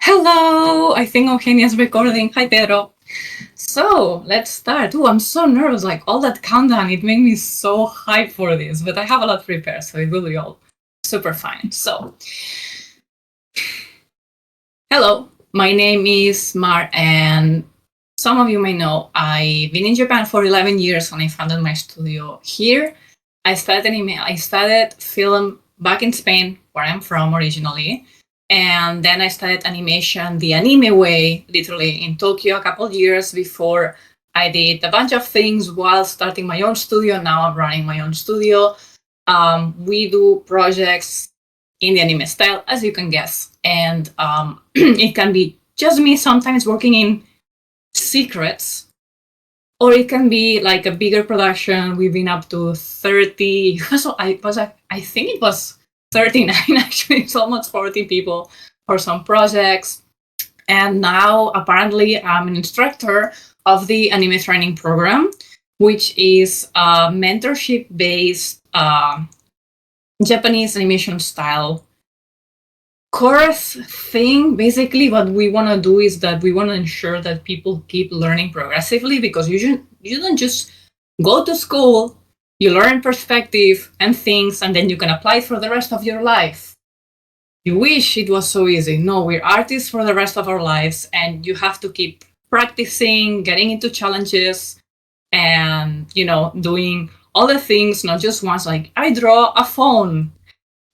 Hello! I think Eugenia's recording. Hi, Pedro. So, let's start. I'm so nervous. Like, all that countdown, it made me so hyped for this. But I have a lot prepared, so it will be all super fine. So, hello. My name is Mar, and some of you may know I've been in Japan for 11 years when I founded my studio here. I studied film back in Spain, where I'm from originally. And then I studied animation the anime way, literally in Tokyo a couple years before I did a bunch of things while starting my own studio. Now I'm running my own studio. We do projects in the anime style, as you can guess. And it can be just me sometimes working in secrets, or it can be like a bigger production. We've been up to 30. So I think it was 39 actually. It's almost 40 people for some projects. And now apparently I'm an instructor of the anime training program, which is a mentorship based Japanese animation style course thing. Basically what we want to do is that we want to ensure that people keep learning progressively, because you don't just go to school, you learn perspective and things, and then you can apply it for the rest of your life. You wish it was so easy. No, we're artists for the rest of our lives, and you have to keep practicing, getting into challenges, and doing all the things, not just once. Like, I draw a phone,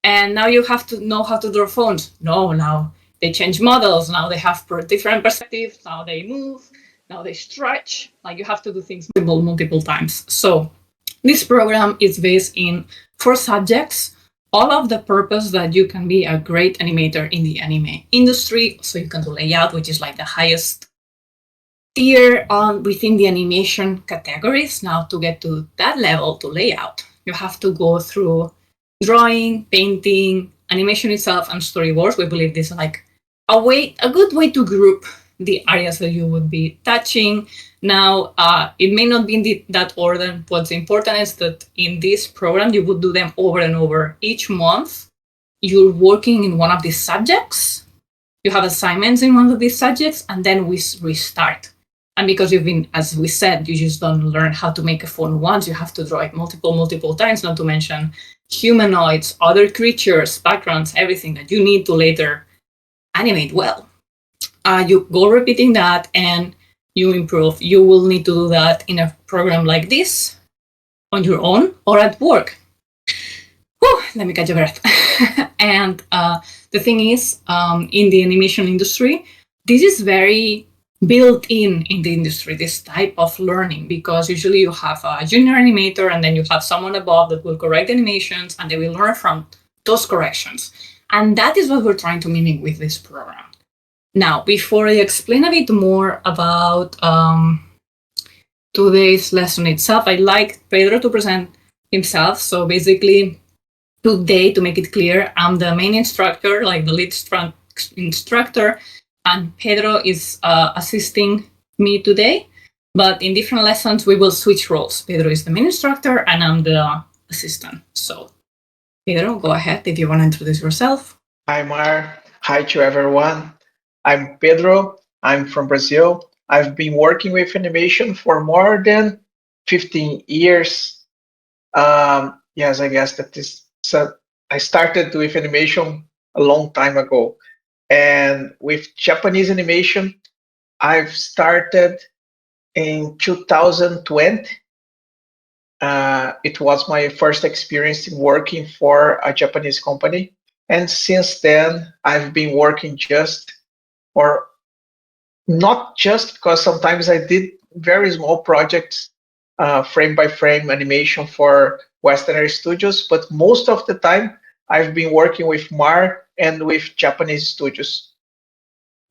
and now you have to know how to draw phones. No, now they change models. Now they have different perspectives. Now they move. Now they stretch. Like, you have to do things multiple times. So this program is based in 4 subjects, all of the purpose that you can be a great animator in the anime industry. So you can do layout, which is like the highest tier within the animation categories. Now, to get to that level, to layout, you have to go through drawing, painting, animation itself, and storyboards. We believe this is like a good way to group the areas that you would be touching. Now, it may not be in that order. What's important is that in this program, you would do them over and over. Each month, you're working in one of these subjects. You have assignments in one of these subjects, and then we restart. And because you've been, as we said, you just don't learn how to make a phone once. You have to draw it multiple times, not to mention humanoids, other creatures, backgrounds, everything that you need to later animate well. You go repeating that and you improve. You will need to do that in a program like this, on your own, or at work. Whew, let me catch a breath. And the thing is, in the animation industry, this is very built in the industry, this type of learning, because usually you have a junior animator and then you have someone above that will correct animations, and they will learn from those corrections. And that is what we're trying to mimic with this program. Now, before I explain a bit more about today's lesson itself, I'd like Pedro to present himself. So basically, today, to make it clear, I'm the main instructor, like the lead instructor, and Pedro is assisting me today. But in different lessons, we will switch roles. Pedro is the main instructor, and I'm the assistant. So, Pedro, go ahead if you want to introduce yourself. Hi, Mar. Hi to everyone. I'm Pedro. I'm from Brazil. I've been working with animation for more than 15 years. Yes, I guess that is. So I started with animation a long time ago. And with Japanese animation, I've started in 2020. It was my first experience working for a Japanese company. And since then, I've been working or not just, because sometimes I did very small projects, frame by frame animation for Western studios, but most of the time I've been working with Mar and with Japanese studios.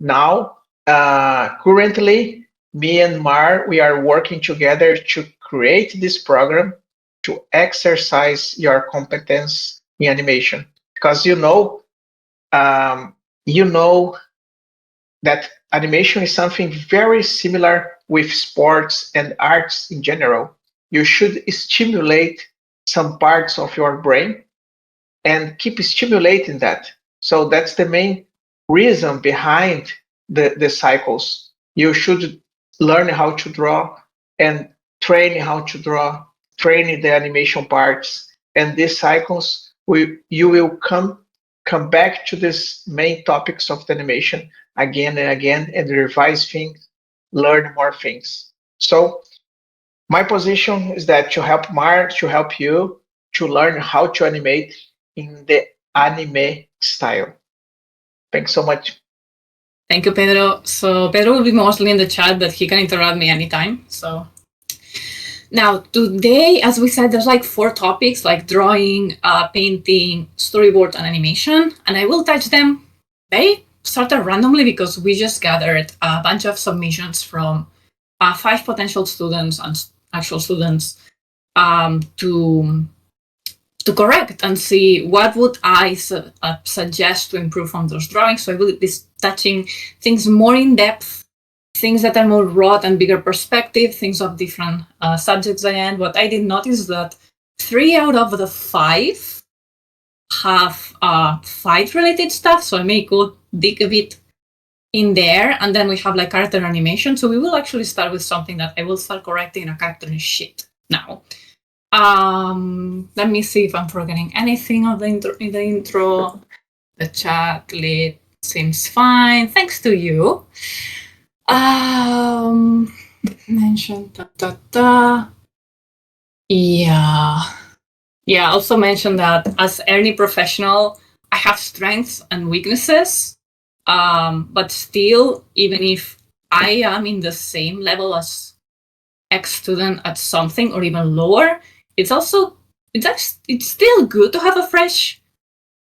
Now, currently, me and Mar, we are working together to create this program to exercise your competence in animation, because you know that animation is something very similar with sports and arts in general. You should stimulate some parts of your brain and keep stimulating that. So that's the main reason behind the cycles. You should learn how to draw and train how to draw, training the animation parts, and these cycles you will come back to these main topics of the animation again and again and revise things, learn more things. So my position is that to help Mar, to help you to learn how to animate in the anime style. Thanks so much. Thank you, Pedro. So Pedro will be mostly in the chat, but he can interrupt me anytime. So now today, as we said, there's like 4 topics like drawing, painting, storyboard, and animation. And I will touch them very sort of randomly because we just gathered a bunch of submissions from 5 potential students and actual students to correct and see what would I suggest to improve on those drawings. So I will be touching things more in depth, things that are more broad and bigger perspective, things of different subjects I am. What I did notice is that 3 out of the 5 have fight-related stuff, so I may go dig a bit in there, and then we have like character animation. So we will actually start with something that I will start correcting in a character sheet now. Let me see if I'm forgetting anything of in the intro. The chat lit seems fine. Thanks to you. Mention Yeah, also mention that as any professional, I have strengths and weaknesses. But still, even if I am in the same level as ex-student at something or even lower, it's still good to have a fresh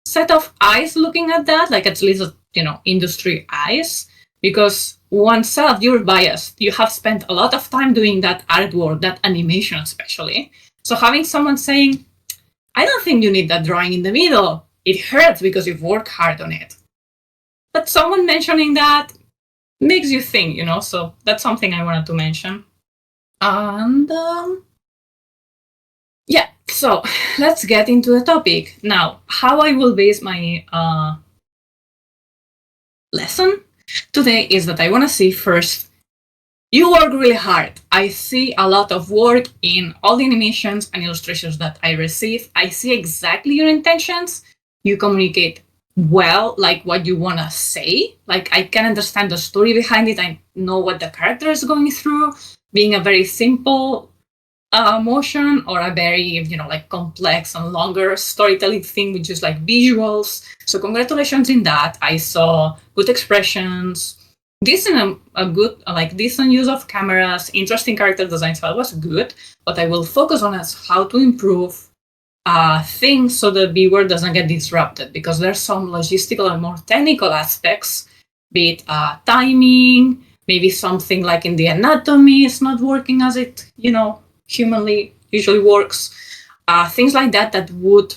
set of eyes looking at that, like at least, industry eyes, because oneself, you're biased. You have spent a lot of time doing that artwork, that animation especially. So having someone saying, I don't think you need that drawing in the middle, it hurts because you've worked hard on it. But someone mentioning that makes you think, so that's something I wanted to mention. And so let's get into the topic. Now, how I will base my lesson today is that I want to see first, you work really hard. I see a lot of work in all the animations and illustrations that I receive. I see exactly your intentions. You communicate well, like what you want to say. Like I can understand the story behind it. I know what the character is going through, being a very simple motion or a very, like complex and longer storytelling thing with just like visuals. So congratulations in that. I saw good expressions, decent use of cameras, interesting character design. So that was good. What I will focus on is how to improve things so the viewer doesn't get disrupted, because there's some logistical and more technical aspects, be it timing, maybe something like in the anatomy is not working as it, humanly usually works, things like that would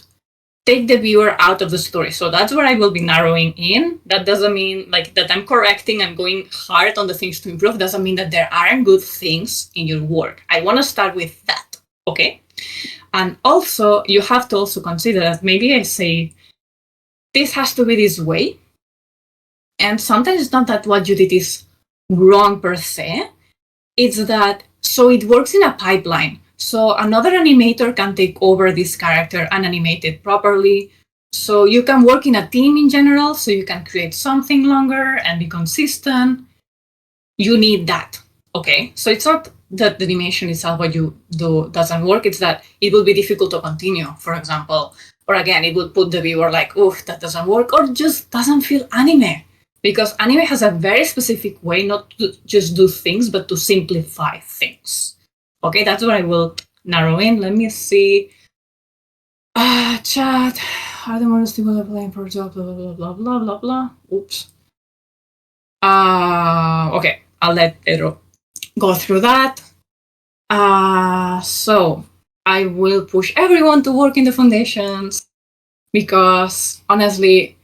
take the viewer out of the story. So that's where I will be narrowing in. That doesn't mean like that I'm correcting and going hard on the things to improve. Doesn't mean that there aren't good things in your work. I want to start with that, okay? And also, you have to also consider that maybe I say, this has to be this way. And sometimes it's not that what you did is wrong per se. It's that, so it works in a pipeline. So another animator can take over this character and animate it properly. So you can work in a team in general, so you can create something longer and be consistent. You need that, okay? So it's not that the animation itself, what you do, doesn't work. It's that it will be difficult to continue, for example. Or again, it would put the viewer like, oof, that doesn't work, or just doesn't feel anime. Because anime has a very specific way not to just do things, but to simplify things. Okay, that's what I will narrow in. Let me see. Chat. Are the models people applying for a job? Blah, blah, blah, blah, blah, blah. Oops. Okay, I'll let Pedro go through that. So I will push everyone to work in the foundations, because honestly,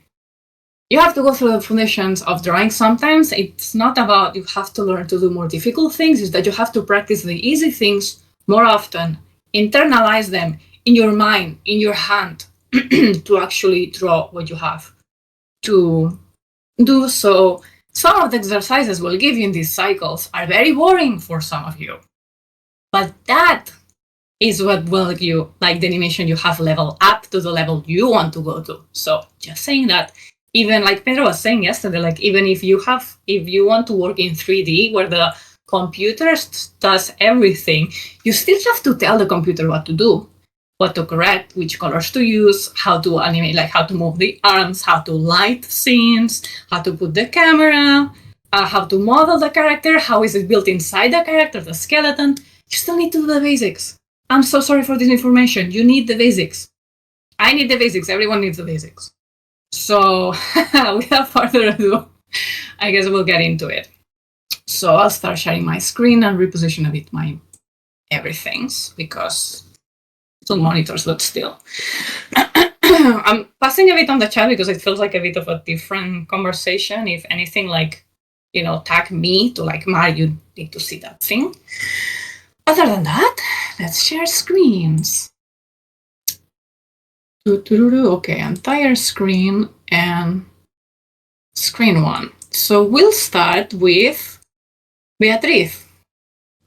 you have to go through the foundations of drawing. Sometimes it's not about you have to learn to do more difficult things, it's that you have to practice the easy things more often, internalize them in your mind, in your hand, to actually draw what you have to do so. Some of the exercises we'll give you in these cycles are very boring for some of you, but that is what will give you, like, the animation you have level up to the level you want to go to. So just saying that, even like Pedro was saying yesterday, like, even if you want to work in 3D where the computer does everything, you still have to tell the computer what to do, what to correct, which colors to use, how to animate, like how to move the arms, how to light scenes, how to put the camera, how to model the character, how is it built inside the character, the skeleton. You still need to do the basics. I'm so sorry for this information. You need the basics. I need the basics. Everyone needs the basics. So without further ado, I guess we'll get into it. So I'll start sharing my screen and reposition a bit my everythings, because two monitors, but still. I'm passing a bit on the chat because it feels like a bit of a different conversation. If anything, like, tag me to like, Mar, you need to see that thing. Other than that, let's share screens. Okay, entire screen and screen one. So we'll start with Beatriz.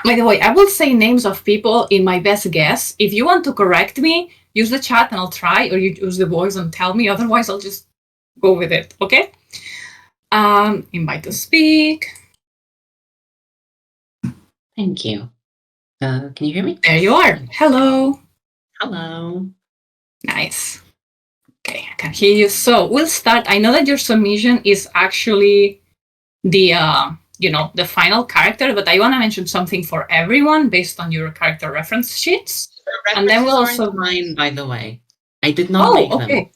By the way, I will say names of people in my best guess. If you want to correct me, use the chat and I'll try, or you use the voice and tell me. Otherwise, I'll just go with it, okay? Invite to speak. Thank you. Can you hear me? There you are. Hello. Hello. Nice. Okay, I can hear you. So we'll start. I know that your submission is actually the the final character, but I want to mention something for everyone based on your character reference sheets. And then we'll also mine, by the way. I did not make them.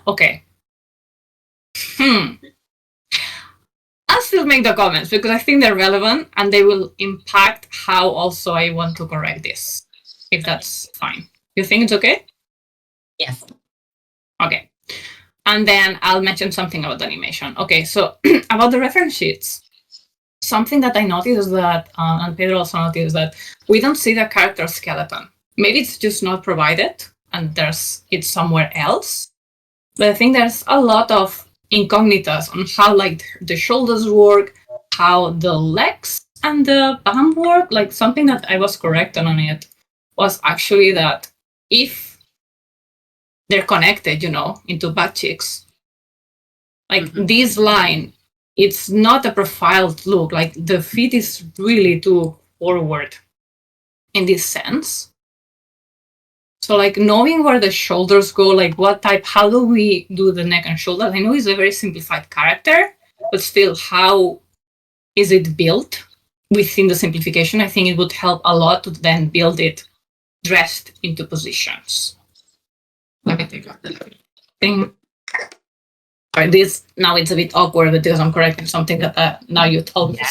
Okay. I'll still make the comments because I think they're relevant and they will impact how also I want to correct this, if that's fine. You think it's okay? Yes. Okay. And then I'll mention something about the animation. Okay, so about the reference sheets, something that I noticed is that, and Pedro also noticed, that we don't see the character skeleton. Maybe it's just not provided and it's somewhere else. But I think there's a lot of incognitas on how, like, the shoulders work, how the legs and the bum work. Like, something that I was correct on it was actually that if they're connected, into butt cheeks, like this line, it's not a profiled look. Like, the feet is really too forward in this sense. So, like, knowing where the shoulders go, like what type, how do we do the neck and shoulders? I know it's a very simplified character, but still, how is it built within the simplification? I think it would help a lot to then build it dressed into positions. Let me take out the thing. All right, this, now it's a bit awkward because I'm correcting something that now you told me.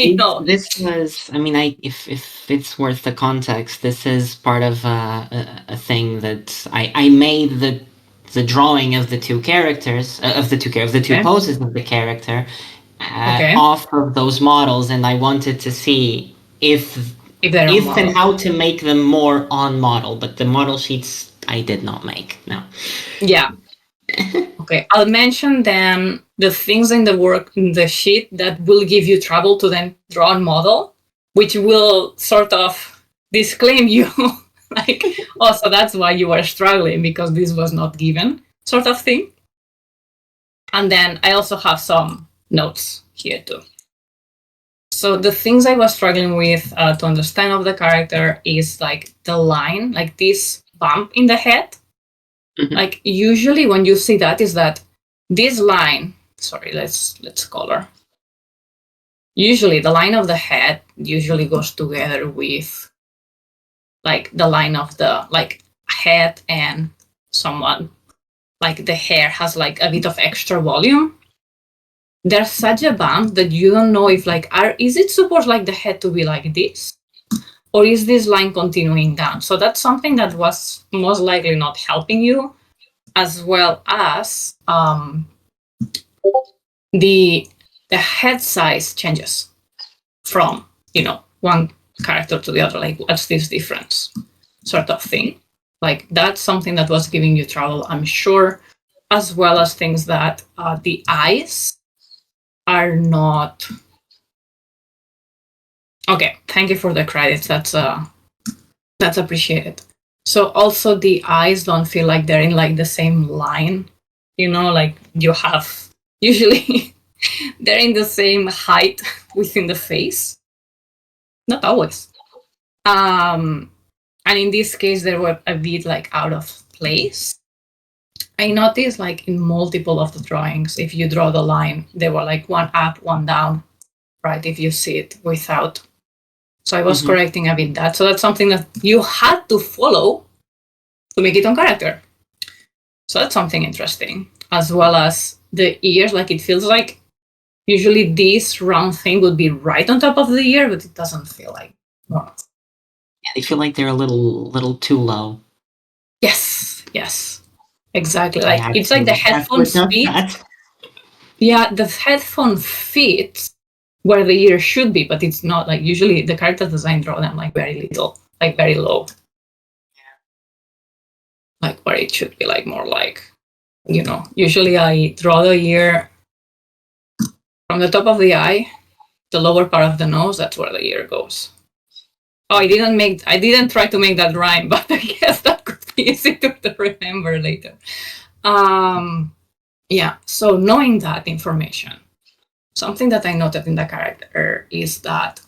I know. This was, I mean, if it's worth the context, this is part of a thing that I made the drawing of the two characters, of the two poses of the character, off of those models, and I wanted to see if and how to make them more on model, but the model sheets I did not make. No. Yeah. Okay, I'll mention then the things in the sheet that will give you trouble to then draw a model, which will sort of disclaim you, like, oh, so that's why you are struggling, because this was not given, sort of thing. And then I also have some notes here too. So the things I was struggling with to understand of the character is, like, the line, like this bump in the head. Like, usually when you see that, is that this line, sorry, let's color. Usually the line of the head usually goes together with, like, the line of the, like, head and someone, like, the hair has, like, a bit of extra volume. There's such a bump that you don't know if, like, is it supposed, like, the head to be like this? Or is this line continuing down? So that's something that was most likely not helping you, as well as the head size changes from, one character to the other. Like, what's this difference, sort of thing. Like, that's something that was giving you trouble, I'm sure. as well as things that the eyes are not. Okay, thank you for the credits. That's appreciated. So also the eyes don't feel like they're in like the same line, like you have usually they're in the same height within the face. Not always. And in this case, they were a bit like out of place. I noticed like in multiple of the drawings, if you draw the line, they were like one up, one down, right? If you see it without. So I was correcting a bit that. So that's something that you had to follow to make it on character. So that's something interesting. As well as the ears, like it feels like usually this round thing would be right on top of the ear, but it doesn't feel like normal. Yeah, they feel like they're a little too low. Yes, exactly. Like it's like the headphone fit. Yeah, the headphone fits where the ear should be, but it's not. Like usually the character design draw them like very little, like very low. Yeah. Like where it should be like more like, usually I draw the ear from the top of the eye, the lower part of the nose, that's where the ear goes. Oh, I didn't try to make that rhyme, but I guess that could be easy to remember later. Yeah, so knowing that information, something that I noted in the character is that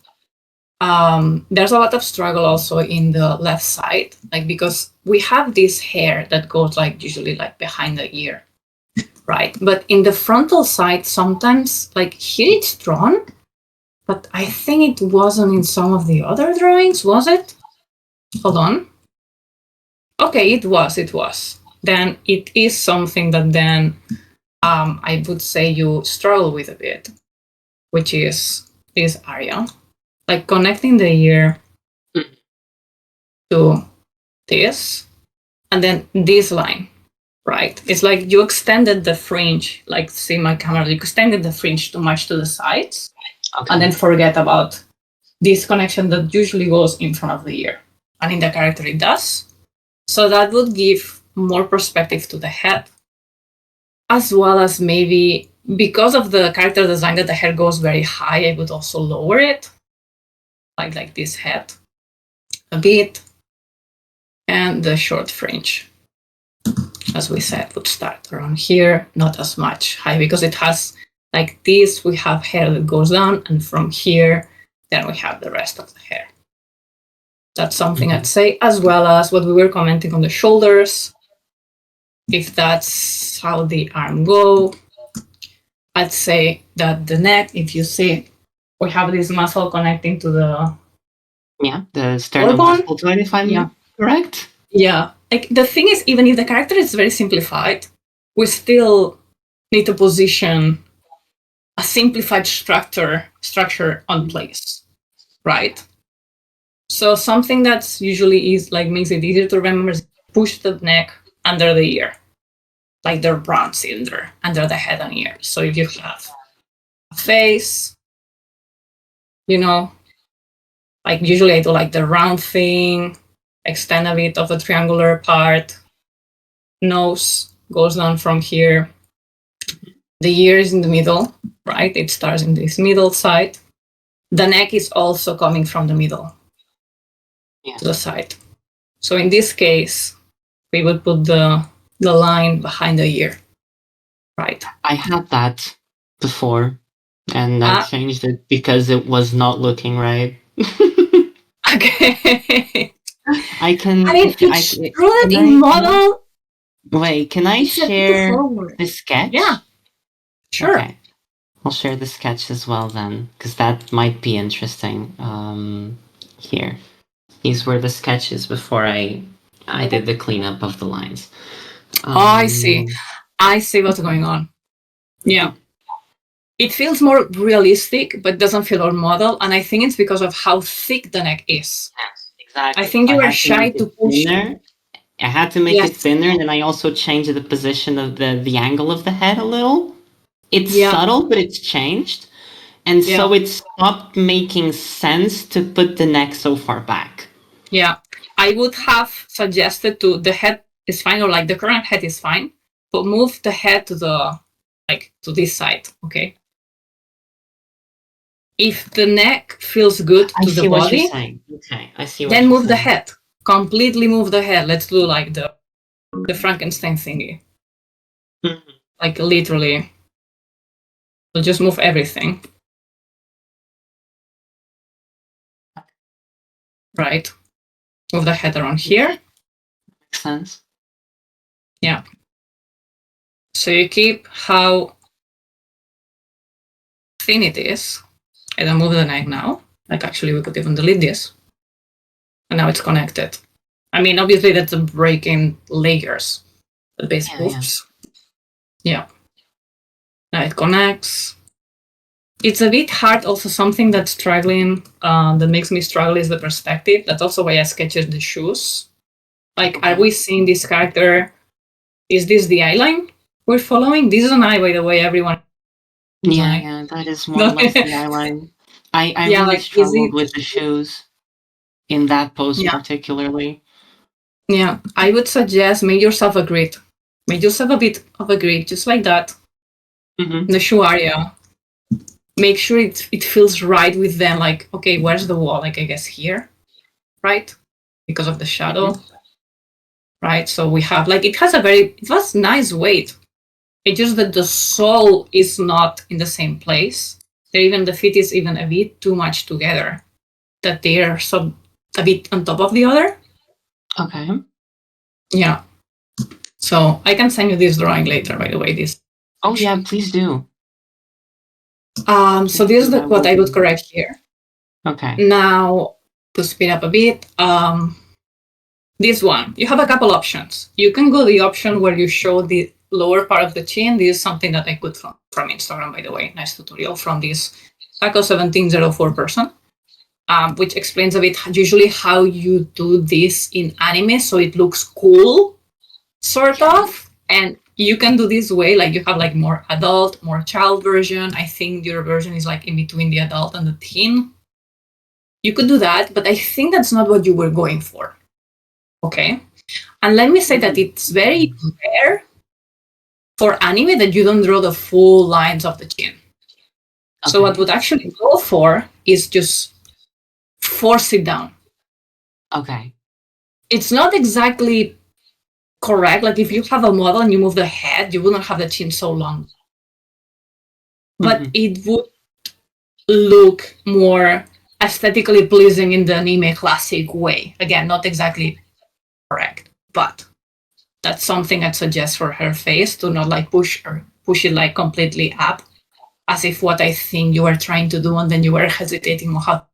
there's a lot of struggle also in the left side, like because we have this hair that goes like usually like behind the ear, right? But in the frontal side, sometimes like here it's drawn, but I think it wasn't in some of the other drawings, was it? Hold on. Okay, it was. Then it is something that then I would say you struggle with a bit, which is this area. Like connecting the ear to this, and then this line, right? It's like you extended the fringe, like see my camera, you extended the fringe too much to the sides, and then forget about this connection that usually goes in front of the ear. And in the character it does. So that would give more perspective to the head, as well as maybe because of the character design that the hair goes very high, I would also lower it, like this head a bit, and the short fringe, as we said, would start around here, not as much high, because it has like this, we have hair that goes down, and from here, then we have the rest of the hair. That's something I'd say, as well as what we were commenting on the shoulders. If that's how the arm go, I'd say that the neck, if you see, we have this muscle connecting to the the sternum joint, if I'm correct. Yeah, like the thing is, even if the character is very simplified, we still need to position a simplified structure on place, right? So something that's usually is like makes it easier to remember is push the neck under the ear, like the brown cylinder under the head and ear. So if you have a face, like usually I do like the round thing, extend a bit of the triangular part, nose goes down from here, the ear is in the middle, right? It starts in this middle side. The neck is also coming from the middle to the side. So in this case, we would put the line behind the ear, right? I had that before, and I changed it because it was not looking right. Okay. I can. I mean, it's true that in model. Wait, can I share the sketch? Yeah. Sure. Okay. I'll share the sketch as well then, because that might be interesting. Here. These were the sketches before I did the cleanup of the lines. I see. I see what's going on. Yeah. It feels more realistic, but doesn't feel our model. And I think it's because of how thick the neck is. Yes, exactly. I think you were shy to push it. I had to make it thinner, and then I also changed the position of the angle of the head a little. It's subtle, but it's changed. And so it stopped making sense to put the neck so far back. Yeah. I would have suggested the head is fine, or like the current head is fine. move the head to to this side, okay? If the neck feels good to the what you're body, saying. Okay, I see what then you're move the saying. head. Completely move the head. Let's do like the Frankenstein thingy. Mhm. Like literally. So just move everything. Right. Move the head around here. Makes sense. Yeah. So you keep how thin it is. I don't move the neck now. Like actually we could even delete this. And now it's connected. I mean, obviously that's a break in layers. The base moves. Yeah. Now it connects. It's a bit hard. Also, something that's struggling, that makes me struggle is the perspective. That's also why I sketched the shoes. Like, are we seeing this character? Is this the eye line we're following? This is an eye, by the way, everyone. Yeah, that is more or less the eye line. I really like, struggled with the shoes in that pose particularly. Yeah, I would suggest make yourself a grid. Make yourself a bit of a grid, just like that. Mm-hmm. The shoe area. Make sure it feels right with them. Like, okay, where's the wall? Like, I guess here, right? Because of the shadow. Mm-hmm. Right? So we have, like, it has nice weight. It's just that the sole is not in the same place. Even the feet is even a bit too much together. That they are a bit on top of the other. Okay. Yeah. So I can send you this drawing later, by the way. This. Oh yeah, please do. So this is what I would correct here. Okay. Now, to speed up a bit, this one, you have a couple options. You can go the option where you show the lower part of the chin. This is something that I got from Instagram, by the way. Nice tutorial from this Taco1704 person, which explains a bit usually how you do this in anime so it looks cool, sort of. And you can do this way, like you have like more adult, more child version. I think your version is like in between the adult and the teen. You could do that, but I think that's not what you were going for. Okay. And let me say that it's very rare for anime that you don't draw the full lines of the chin. Okay. So what would actually go for is just force it down. Okay. It's not exactly correct. Like if you have a model and you move the head, you wouldn't have the chin so long. But it would look more aesthetically pleasing in the anime classic way. Again, not exactly correct, but that's something I'd suggest for her face, to not like push it like completely up, as if what I think you were trying to do, and then you were hesitating on how.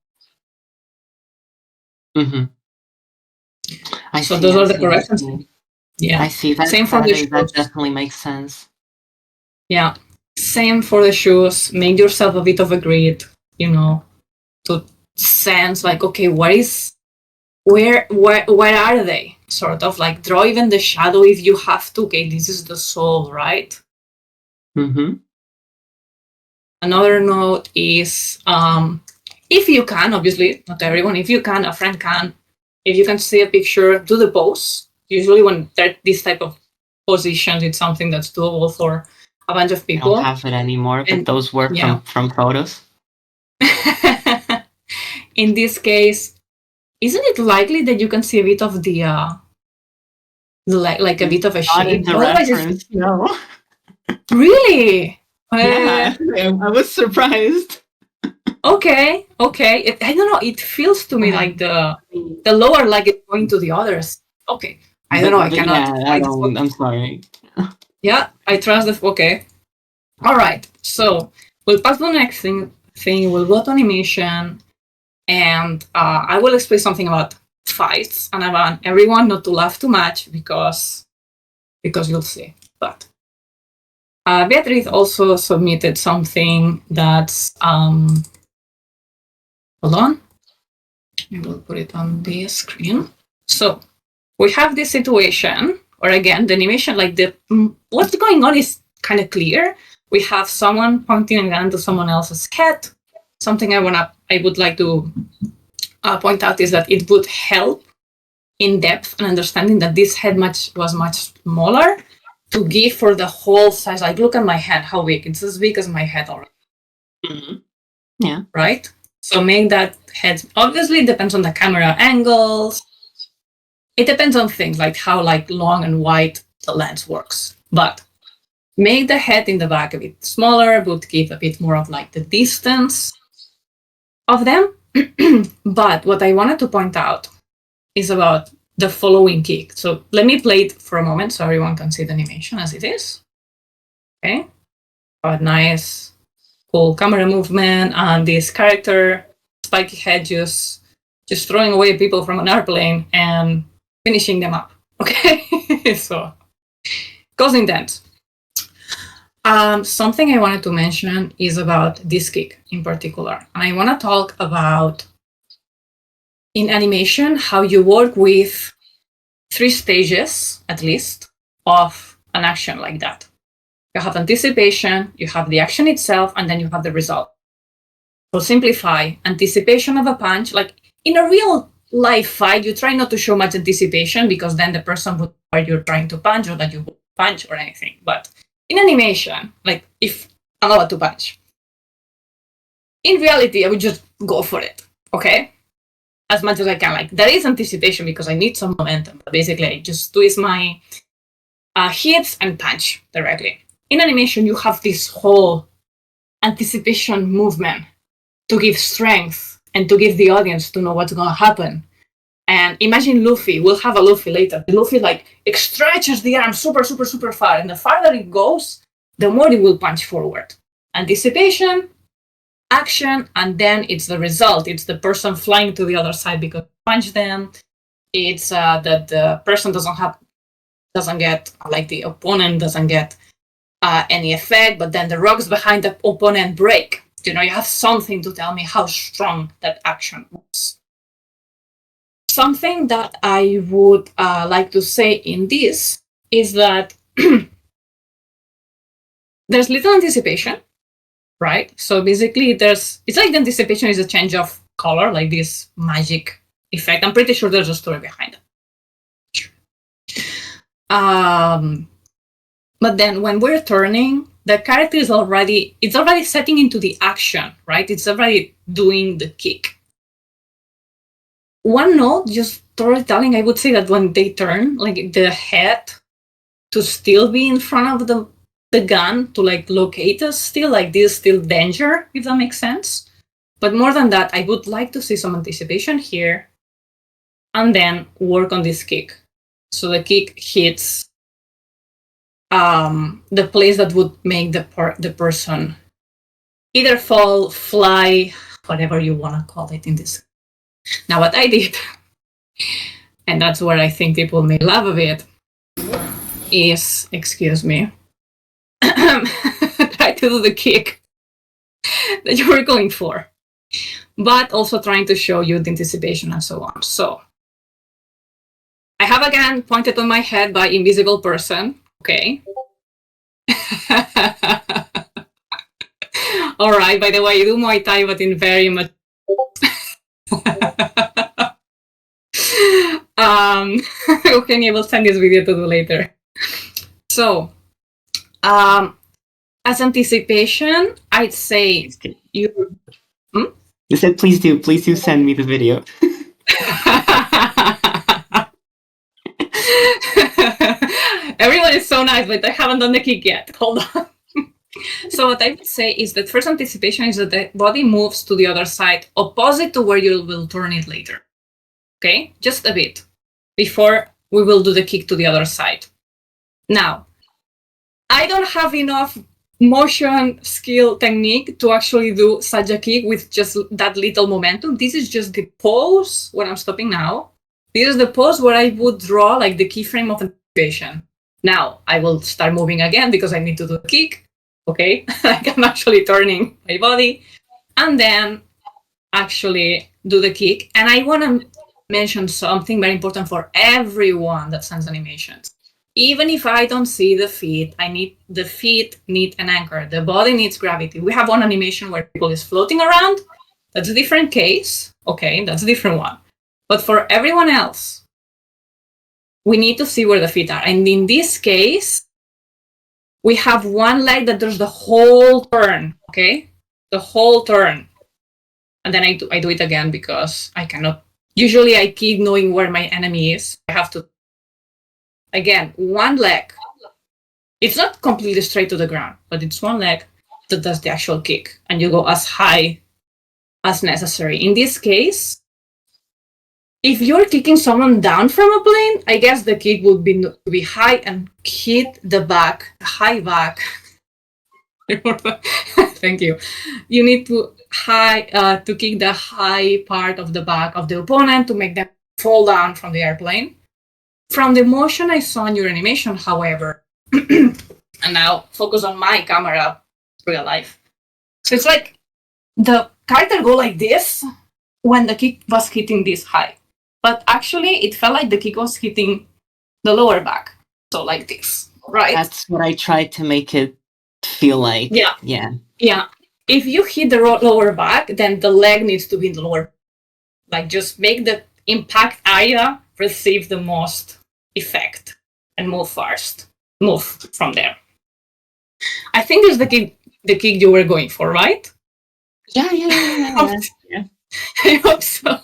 So those are the corrections. Yeah, I see. Same for the shoes. That definitely makes sense. Yeah, same for the shoes. Make yourself a bit of a grid, to sense like, okay, where are they? Sort of like draw even the shadow if you have to. Okay, this is the soul, right? Another note is, if you can, obviously not everyone, if you can, a friend can, if you can see a picture, do the pose. Usually when this type of positions, it's something that's doable for a bunch of people. I don't have it anymore, but those work from photos. In this case, isn't it likely that you can see a bit of the like a bit of a shape? No. Really? Yeah, I was surprised. Okay. I don't know. It feels to me like the lower leg is going to the others. Okay. I don't know. I cannot. Yeah, I'm sorry. Yeah, I trust the. Okay. All right. So we'll pass to the next thing. We'll go to animation, and I will explain something about fights, and I want everyone not to laugh too much because you'll see. But Beatriz also submitted something that's hold on. I will put it on the screen. So we have this situation, or again, the animation, like what's going on is kind of clear. We have someone pointing a gun to someone else's head. Something I would like to point out is that it would help in depth and understanding that this head was much smaller to give for the whole size. Like, look at my head, how big. It's as big as my head already. Mm-hmm. Yeah. Right? So make that head, obviously it depends on the camera angles. It depends on things like how like long and wide the lens works. But make the head in the back a bit smaller, would give a bit more of like the distance of them. But what I wanted to point out is about the following kick. So let me play it for a moment so everyone can see the animation as it is. Okay. A nice, cool camera movement and this character, spiky head, just throwing away people from an airplane and finishing them up. Okay. So goes intense. Something I wanted to mention is about this kick in particular. And I want to talk about, in animation, how you work with 3 stages, at least, of an action like that. You have anticipation, you have the action itself, and then you have the result. So simplify, anticipation of a punch. Like in a real life fight, you try not to show much anticipation because then the person would know you're trying to punch or that you would punch or anything. But in animation, like if I'm about to punch, in reality, I would just go for it, okay? As much as I can. Like there is anticipation because I need some momentum, but basically I just twist my hits and punch directly. In animation, you have this whole anticipation movement to give strength and to give the audience to know what's going to happen. And imagine Luffy, we'll have a Luffy later. Luffy like stretches the arm super, super, super far. And the farther it goes, the more it will punch forward. Anticipation, action, and then it's the result. It's the person flying to the other side because you punch them. It's that the person doesn't get, like the opponent doesn't get any effect, but then the rocks behind the opponent break. You know, you have something to tell me how strong that action was. Something that I would like to say in this is that there's little anticipation, right? So basically it's like the anticipation is a change of color, like this magic effect. I'm pretty sure there's a story behind it. But then when we're turning, the character is already setting into the action, right? It's already doing the kick. One note, just storytelling, I would say that when they turn, like the head to still be in front of the gun to like locate us still, like this is still danger, if that makes sense. But more than that, I would like to see some anticipation here and then work on this kick. So the kick hits the place that would make the person either fall, fly, whatever you want to call it in this. Now what I did, and that's where I think people may laugh a bit, is, excuse me, try to do the kick that you were going for, but also trying to show you the anticipation and so on. So I have again pointed on my head by invisible person. Okay. All right. By the way, you do Muay Thai, but in very much. Okay, we'll send this video to do later. So, as anticipation, I'd say you. You said please do send me the video. Everyone is so nice, but I haven't done the kick yet. Hold on. So what I would say is that first anticipation is that the body moves to the other side, opposite to where you will turn it later. Okay, just a bit before we will do the kick to the other side. Now, I don't have enough motion skill technique to actually do such a kick with just that little momentum. This is just the pose when I'm stopping now. This is the pose where I would draw like the keyframe of anticipation. Now I will start moving again because I need to do the kick. Okay, like I'm actually turning my body and then actually do the kick. And I want to mention something very important for everyone that sends animations. Even if I don't see the feet, the feet need an anchor. The body needs gravity. We have one animation where people is floating around. That's a different case. Okay, that's a different one. But for everyone else, we need to see where the feet are. And in this case, we have one leg that does the whole turn, okay? The whole turn. And then I do it again because I cannot. Usually I keep knowing where my enemy is. I have to. Again, one leg. It's not completely straight to the ground, but it's one leg that does the actual kick. And you go as high as necessary. In this case, if you're kicking someone down from a plane, I guess the kick would be high and hit the back, high back. Thank you. You need to kick the high part of the back of the opponent to make them fall down from the airplane. From the motion I saw in your animation, however, and now focus on my camera, real life. So it's like the character go like this when the kick was hitting this high. But actually, it felt like the kick was hitting the lower back. So like this, right? That's what I tried to make it feel like. Yeah. Yeah. Yeah. If you hit the lower back, then the leg needs to be in the lower. Like just make the impact area receive the most effect and move first. Move from there. I think this is the kick you were going for, right? Yeah. I hope so.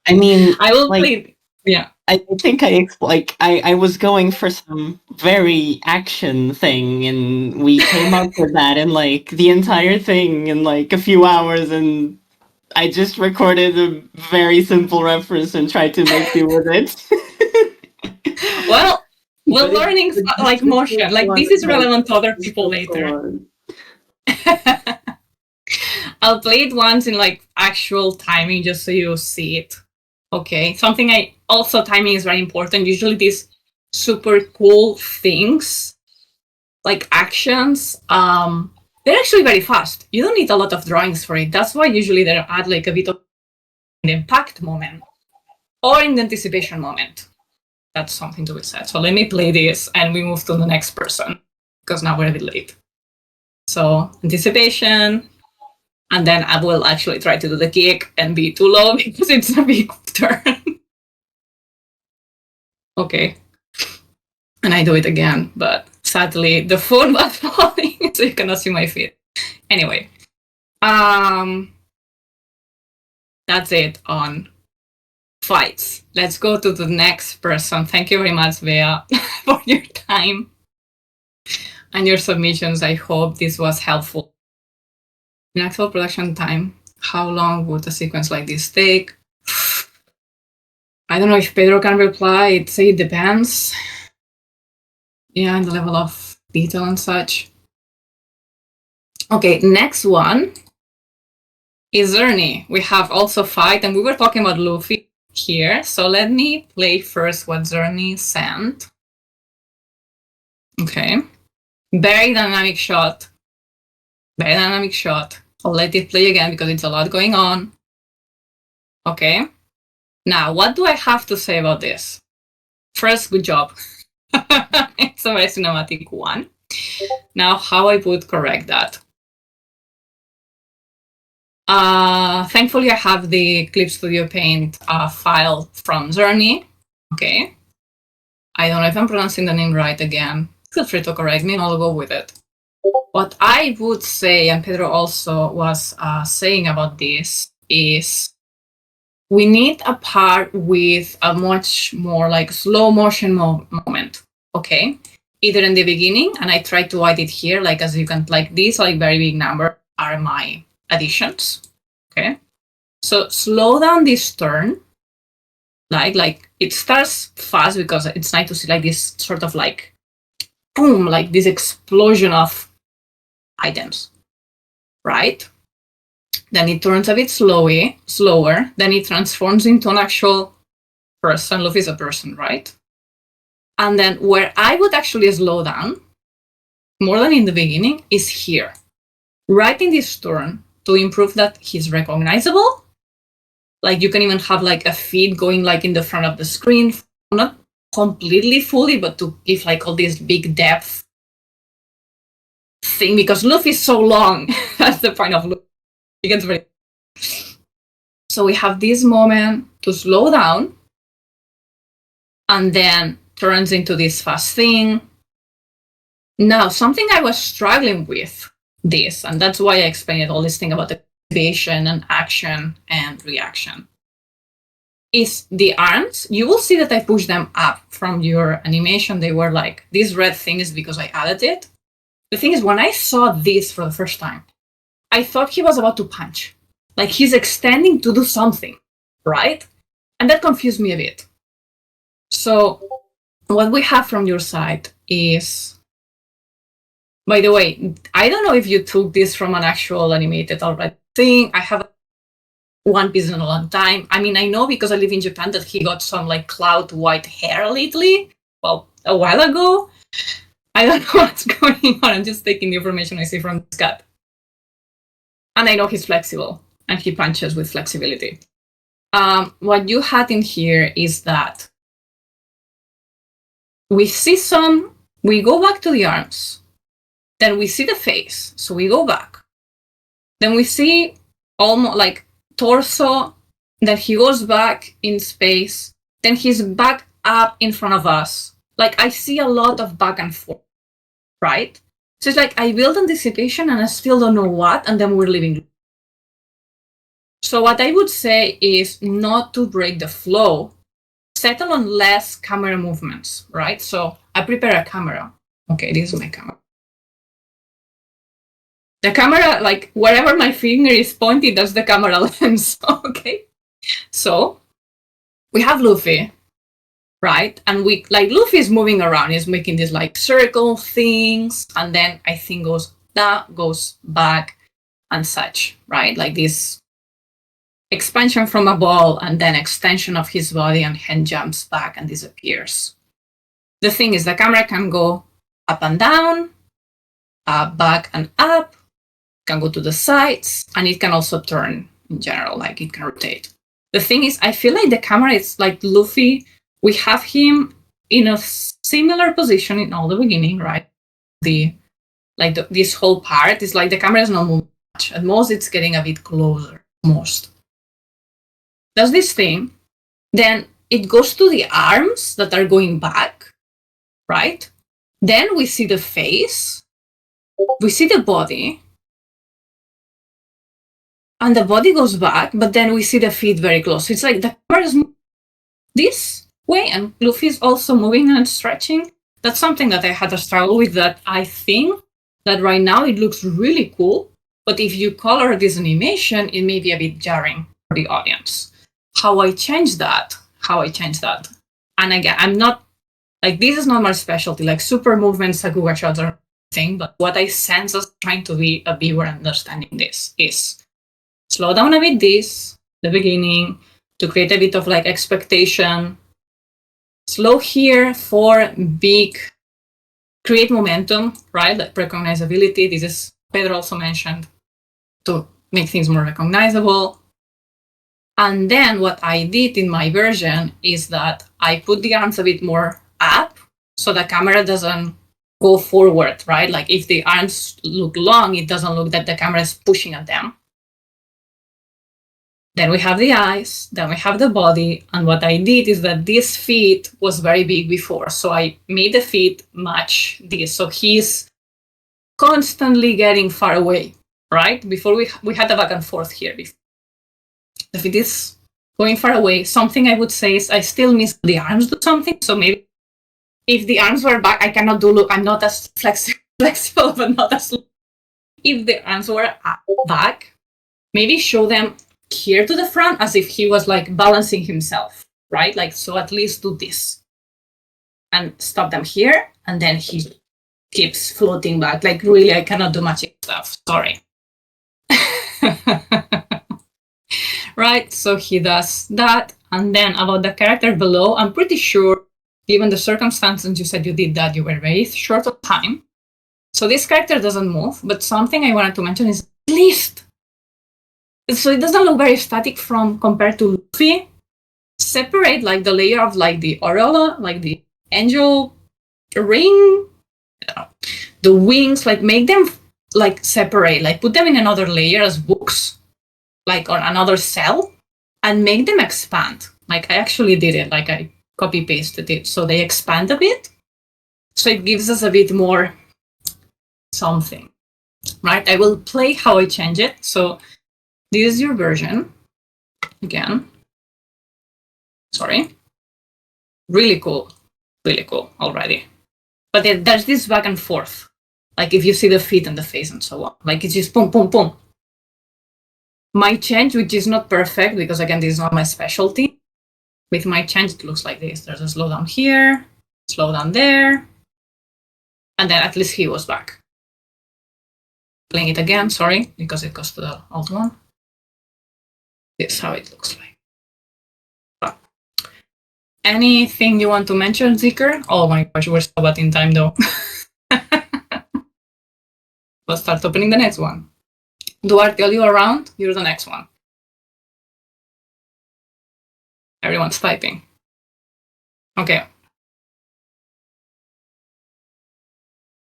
I mean, I will play. Yeah. I think I was going for some very action thing, and we came up with that in like the entire thing in like a few hours, and I just recorded a very simple reference and tried to make do with it. Well, we're learning like motion. Like this is relevant to other people later. I'll play it once in like actual timing just so you see it. Okay. Something timing is very important. Usually these super cool things, like actions, they're actually very fast. You don't need a lot of drawings for it. That's why usually they add like a bit of an impact moment or in the anticipation moment. That's something to be said. So let me play this and we move to the next person because now we're a bit late. So anticipation, and then I will actually try to do the kick and be too low because it's a big turn. Okay. And I do it again, but sadly the phone was falling, so you cannot see my feet. Anyway, that's it on fights. Let's go to the next person. Thank you very much, Bea, for your time and your submissions. I hope this was helpful. In actual production time, how long would a sequence like this take? I don't know if Pedro can reply. I'd say it depends. Yeah, and the level of detail and such. Okay, next one is Ernie. We have also fight, and we were talking about Luffy here. So let me play first what Zerny sent. Okay. Very dynamic shot. Very dynamic shot. I'll let it play again because it's a lot going on. Okay. Now, what do I have to say about this? First, good job. It's a very cinematic one. Now, how I would correct that? Thankfully, I have the Clip Studio Paint file from Zerny. Okay. I don't know if I'm pronouncing the name right again. Feel free to correct me and I'll go with it. What I would say, and Pedro also was saying about this, is we need a part with a much more like slow motion moment. Okay. Either in the beginning, and I try to write it here, like as you can, like these like very big number are my additions. Okay. So slow down this turn. Like it starts fast because it's nice to see like this sort of like boom, like this explosion of items, right? Then it turns a bit slower. Then it transforms into an actual person. Luffy is a person, right? And then where I would actually slow down, more than in the beginning, is here. Right in this turn to improve that he's recognizable. Like you can even have like a feed going like in the front of the screen. Not completely fully, but to give like all this big depth thing because Luffy is so long. That's the point of Luffy. It gets very. So we have this moment to slow down and then turns into this fast thing. Now, something I was struggling with this, and that's why I explained all this thing about activation and action and reaction, is the arms. You will see that I pushed them up from your animation. They were like, this red thing is because I added it. The thing is, when I saw this for the first time, I thought he was about to punch. Like he's extending to do something, right? And that confused me a bit. So what we have from your side is, by the way, I don't know if you took this from an actual animated already thing. I haven't One Piece in a long time. I mean, I know because I live in Japan that he got some like cloud white hair lately. Well, a while ago. I don't know what's going on. I'm just taking the information I see from this cat. And I know he's flexible and he punches with flexibility. What you had in here is that we go back to the arms, then we see the face, so we go back. Then we see almost like torso, then he goes back in space, then he's back up in front of us. Like I see a lot of back and forth, right? So it's like I build anticipation and I still don't know what, and then we're leaving. So what I would say is not to break the flow, settle on less camera movements, right? So I prepare a camera. Okay, this is my camera. The camera, like wherever my finger is pointed, that's the camera lens, okay? So we have Luffy, right? And Luffy is moving around, he's making these like circle things, and then I think goes back and such, right? Like this expansion from a ball and then extension of his body, and hand jumps back and disappears. The thing is, the camera can go up and down, back and up, can go to the sides, and it can also turn in general, like it can rotate. The thing is, I feel like the camera is like Luffy. We have him in a similar position in all the beginning, right? This whole part is like the camera is not moving much. At most, it's getting a bit closer. Most does this thing, then it goes to the arms that are going back, right? Then we see the face, we see the body, and the body goes back, but then we see the feet very close. So it's like the camera is moving this way, and Luffy is also moving and stretching. That's something that I had a struggle with, that I think that right now it looks really cool, but if you color this animation, it may be a bit jarring for the audience. How I change that. And again, I'm not, like, this is not my specialty, like super movements, Sakuga shots are thing, but what I sense as trying to be a viewer understanding this is slow down a bit the beginning, to create a bit of like expectation. Slow here for big, create momentum, right? Like recognizability. This is Pedro also mentioned, to make things more recognizable. And then what I did in my version is that I put the arms a bit more up so the camera doesn't go forward, right? Like if the arms look long, it doesn't look that the camera is pushing at them. Then we have the eyes, then we have the body. And what I did is that this feet was very big before. So I made the feet match this. So he's constantly getting far away, right? Before we had a back and forth here before. The feet is going far away. Something I would say is I still miss the arms do something. So maybe if the arms were back, I cannot do, I'm not as flexible, but not as, if the arms were back, maybe show them here to the front as if he was like balancing himself, right? Like, so at least do this and stop them here. And then he keeps floating back. Like really, I cannot do much stuff. Sorry. Right, so he does that. And then about the character below, I'm pretty sure, given the circumstances you said you did that, you were very short of time. So this character doesn't move, but something I wanted to mention is at least, so it doesn't look very static from compared to Luffy. Separate like the layer of like the aureola, like the angel ring, the wings, like make them like separate, like put them in another layer as books, like on another cell, and make them expand. Like I actually did it, like I copy pasted it, so they expand a bit. So it gives us a bit more something, right? I will play how I change it. So this is your version again. Sorry. Really cool already. But there's this back and forth. Like if you see the feet and the face and so on, like it's just boom, boom, boom. My change, which is not perfect because again, this is not my specialty. With my change, it looks like this. There's a slowdown here, slowdown there. And then at least he was back. Playing it again, sorry, because it goes to the old one. This is how it looks like. Anything you want to mention, Zikr? Oh my gosh, we're so bad in time though. Let's start opening the next one. Duarte, are you around? You're the next one. Everyone's typing. Okay.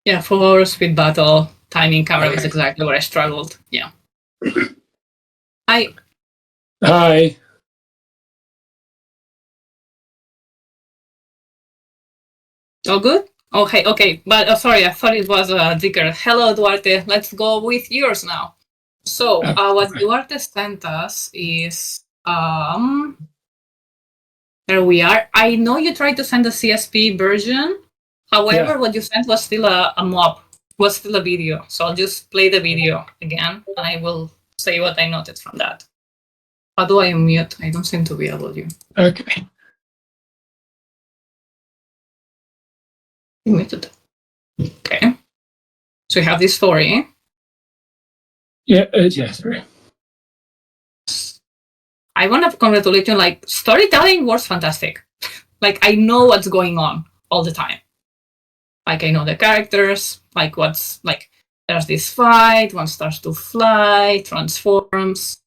Yeah, 4 hours speed battle, timing camera was exactly where I struggled. Yeah. Hi. All good? Okay. But sorry, I thought it was Zikr. Hello, Duarte. Let's go with yours now. So what Duarte sent us is there we are. I know you tried to send a CSP version. However, what you sent was still a mob, was still a video. So I'll just play the video again, and I will say what I noted from that. How do I unmute? I don't seem to be able to. Okay. Muted. Okay. So you have this story. Yeah, sorry. I want to congratulate you. Like, storytelling was fantastic. Like, I know what's going on all the time. Like, I know the characters, like what's, like, there's this fight, one starts to fly, transforms,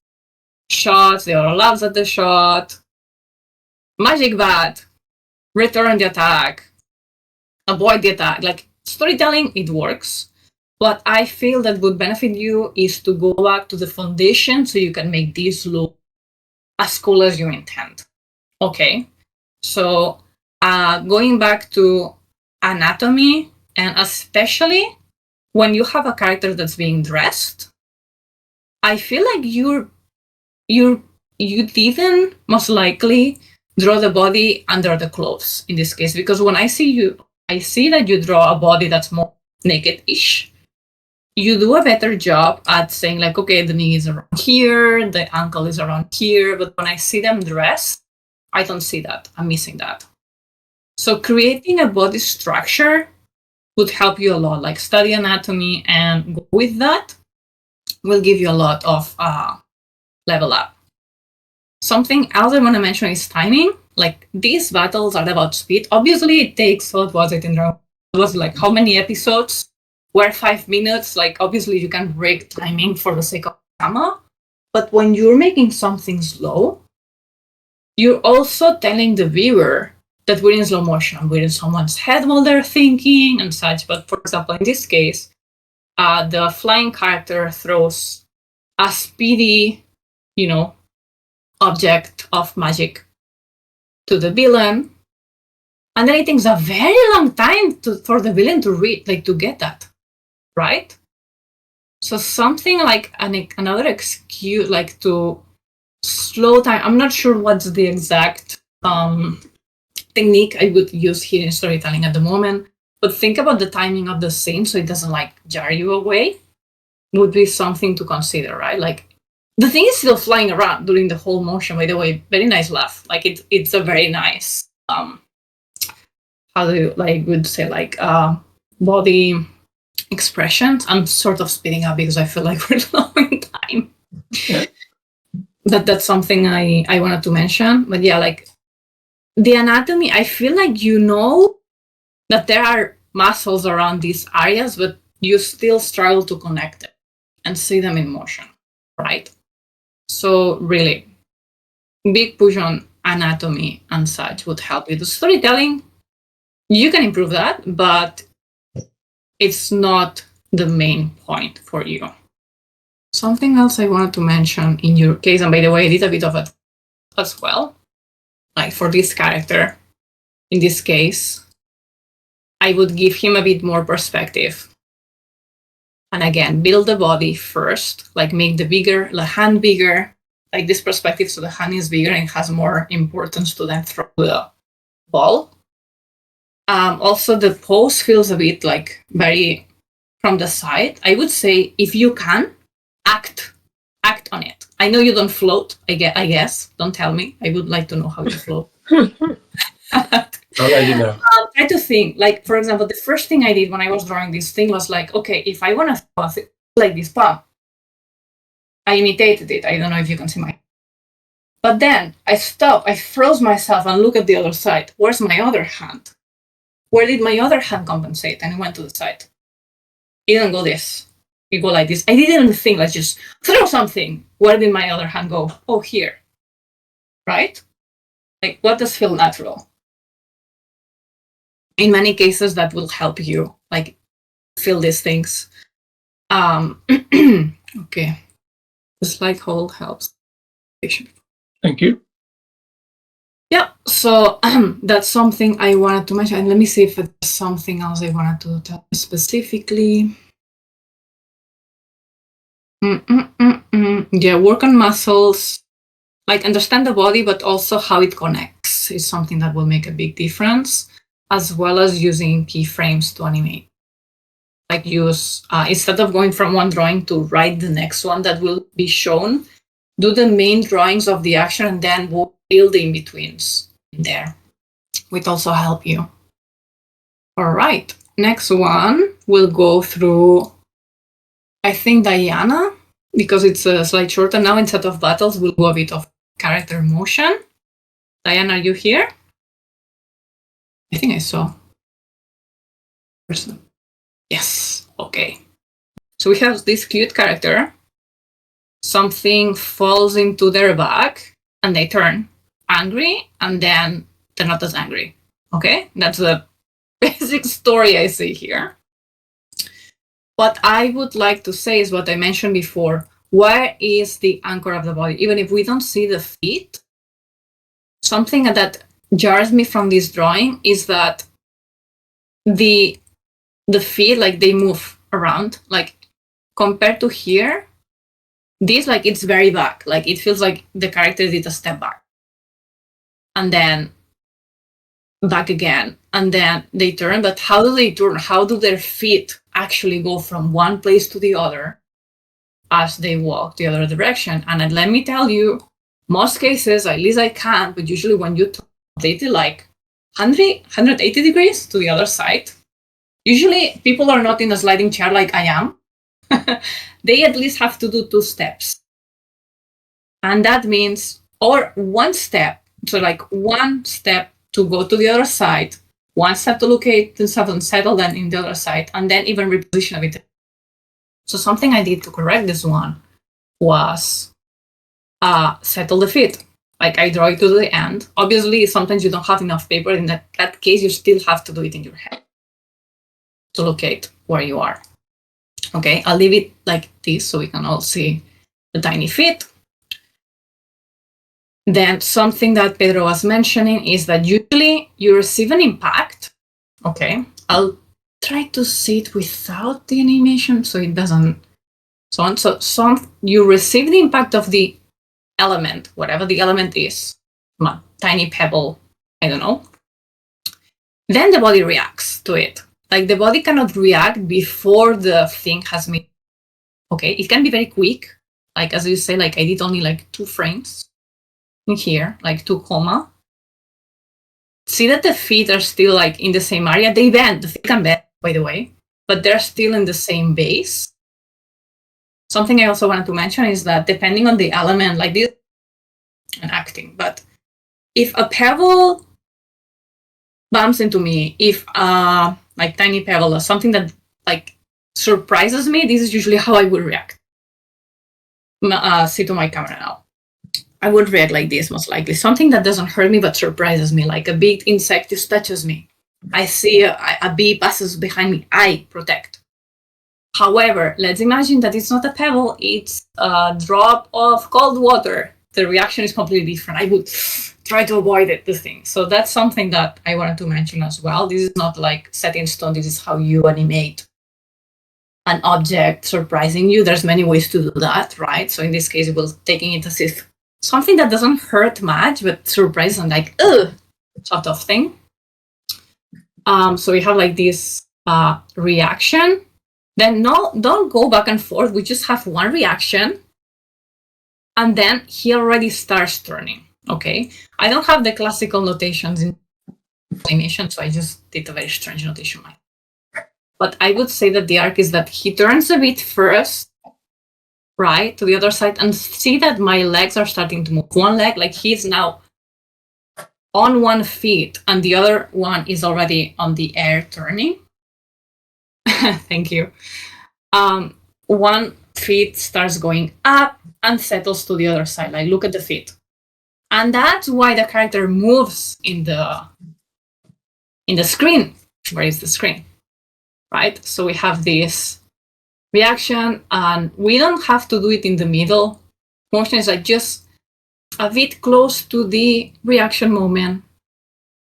shots, the other laughs at the shot, magic bat, return the attack, avoid the attack. Like, storytelling, it works. What I feel that would benefit you is to go back to the foundation so you can make this look as cool as you intend. Okay, so going back to anatomy, and especially when you have a character that's being dressed, I feel like you didn't most likely draw the body under the clothes in this case, because when I see you, I see that you draw a body that's more naked-ish. You do a better job at saying like, okay, the knee is around here, the ankle is around here, but when I see them dressed, I don't see that. I'm missing that. So creating a body structure would help you a lot, like study anatomy and go with that will give you a lot of level up. Something else I want to mention is timing. Like these battles are about speed. Obviously it takes, what was it in It was like how many episodes were 5 minutes? Like obviously you can break timing for the sake of drama, but when you're making something slow, you're also telling the viewer that we're in slow motion, we're in someone's head while they're thinking and such. But for example, in this case, the flying character throws a speedy, object of magic to the villain, and then it takes a very long time for the villain to to get that, right? So something like another excuse, like to slow time. I'm not sure what's the exact technique I would use here in storytelling at the moment, but think about the timing of the scene so it doesn't like jar you away. Would be something to consider, right? Like the thing is still flying around during the whole motion. By the way, very nice laugh. Like it's a very nice how do you would say body expressions. I'm sort of speeding up because I feel like we're low in time. Yeah. That's something I wanted to mention. But yeah, like the anatomy, I feel like that there are muscles around these areas, but you still struggle to connect them and see them in motion, right? So really, big push on anatomy and such would help you. The storytelling, you can improve that, but it's not the main point for you. Something else I wanted to mention in your case, and by the way, I did a bit of it as well. Like for this character, in this case, I would give him a bit more perspective. And again, build the body first, like make the hand bigger, like this perspective, so the hand is bigger and has more importance to then throw the ball. Also, the pose feels a bit like very from the side. I would say if you can, act on it. I know you don't float, I guess. Don't tell me. I would like to know how you float. I'll let you know. Try to think, like, for example, the first thing I did when I was drawing this thing was like, okay, if I want to throw a thing like this palm, I imitated it. I don't know if you can see my. But then I stopped, I froze myself and look at the other side. Where's my other hand? Where did my other hand compensate? And it went to the side. It didn't go this. It go like this. I didn't even think, let's just throw something. Where did my other hand go? Oh, here. Right? Like, what does feel natural? In many cases, that will help you, like, feel these things. Okay. The slide hold helps. Thank you. Yeah, so that's something I wanted to mention. And let me see if there's something else I wanted to tell you specifically. Yeah, work on muscles, like understand the body, but also how it connects is something that will make a big difference, as well as using keyframes to animate. Like use, instead of going from one drawing to write the next one that will be shown, do the main drawings of the action and then we'll build the in-betweens in there, which also help you. All right, next one, we'll go through, I think, Diana, because it's a slide shorter now. Instead of battles, we'll go a bit of character motion. Diana, are you here? I think I saw. Yes, okay. So we have this cute character. Something falls into their back and they turn angry and then they're not as angry. Okay, that's the basic story I see here. What I would like to say is what I mentioned before. Where is the anchor of the body? Even if we don't see the feet, something that jars me from this drawing is that the feet, like, they move around, like, compared to here, this, like, it's very back. Like, it feels like the character did a step back. And then back again. And then they turn. But how do they turn? How do their feet actually go from one place to the other as they walk the other direction? And let me tell you, most cases, at least I can, but usually when you turn, they do like 180 degrees to the other side. Usually people are not in a sliding chair like I am. They at least have to do 2 steps. And that means, or 1 step, so like 1 step to go to the other side, 1 step to locate themselves and settle then in the other side, and then even reposition a bit. So something I did to correct this one was settle the feet. Like, I draw it to the end. Obviously, sometimes you don't have enough paper. In that case, you still have to do it in your head to locate where you are. Okay, I'll leave it like this so we can all see the tiny feet. Then something that Pedro was mentioning is that usually you receive an impact. Okay, I'll try to see it without the animation so it doesn't so on. So you receive the impact of the element, whatever the element is, a tiny pebble, I don't know. Then the body reacts to it. Like, the body cannot react before the thing has made. Okay, it can be very quick. Like, as you say, like, I did only like 2 frames in here, like 2 comma. See that the feet are still like in the same area. They bend, the feet can bend, by the way, but they're still in the same base. Something I also wanted to mention is that depending on the element, like this, and acting, but if a pebble bumps into me, if like tiny pebble or something that like surprises me, this is usually how I would react. See to my camera now. I would react like this, most likely. Something that doesn't hurt me but surprises me, like a big insect just touches me. I see a bee passes behind me. I protect. However, let's imagine that it's not a pebble, it's a drop of cold water. The reaction is completely different. I would try to avoid the thing. So that's something that I wanted to mention as well. This is not like set in stone. This is how you animate an object surprising you. There's many ways to do that, right? So in this case, we're taking it as if something that doesn't hurt much, but surprise and like, ugh, sort of thing. So we have like this reaction. Then don't go back and forth. We just have one reaction. And then he already starts turning, okay? I don't have the classical notations in animation, so I just did a very strange notation. But I would say that the arc is that he turns a bit first, right, to the other side, and see that my legs are starting to move. One leg, like he's now on 1 foot, and the other one is already on the air turning. Thank you. 1 foot starts going up and settles to the other side. Like, look at the feet. And that's why the character moves in the screen. Where is the screen? Right? So we have this reaction, and we don't have to do it in the middle. Motion is like just a bit close to the reaction moment.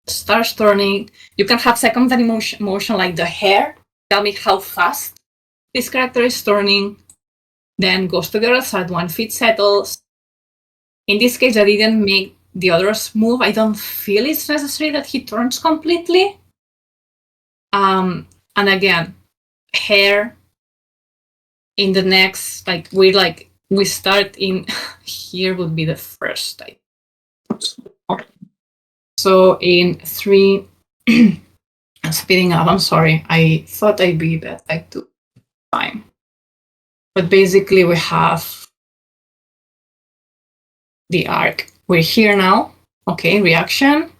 Starts turning. You can have secondary motion like the hair. Tell me how fast this character is turning. Then goes to the other side. 1 foot settles. In this case, I didn't make the others move. I don't feel it's necessary that he turns completely. And again, hair in the next, like we start in here would be the first type. So in 3, I'm speeding up. I'm sorry. I thought I'd be better. I took time. But basically we have the arc. We're here now. Okay, reaction.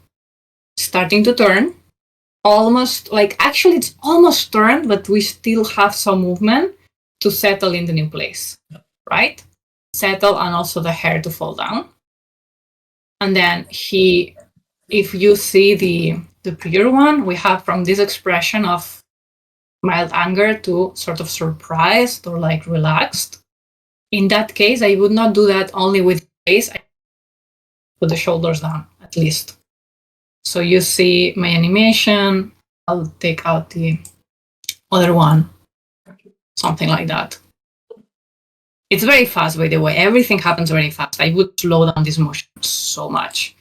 Starting to turn. Almost, like, actually it's almost turned, but we still have some movement to settle in the new place, right? Settle, and also the hair to fall down. And then if you see the previous one, we have from this expression of mild anger to sort of surprised or like relaxed. In that case, I would not do that only with the face. I put the shoulders down, at least. So you see my animation. I'll take out the other one, something like that. It's very fast, by the way. Everything happens very fast. I would slow down this motion so much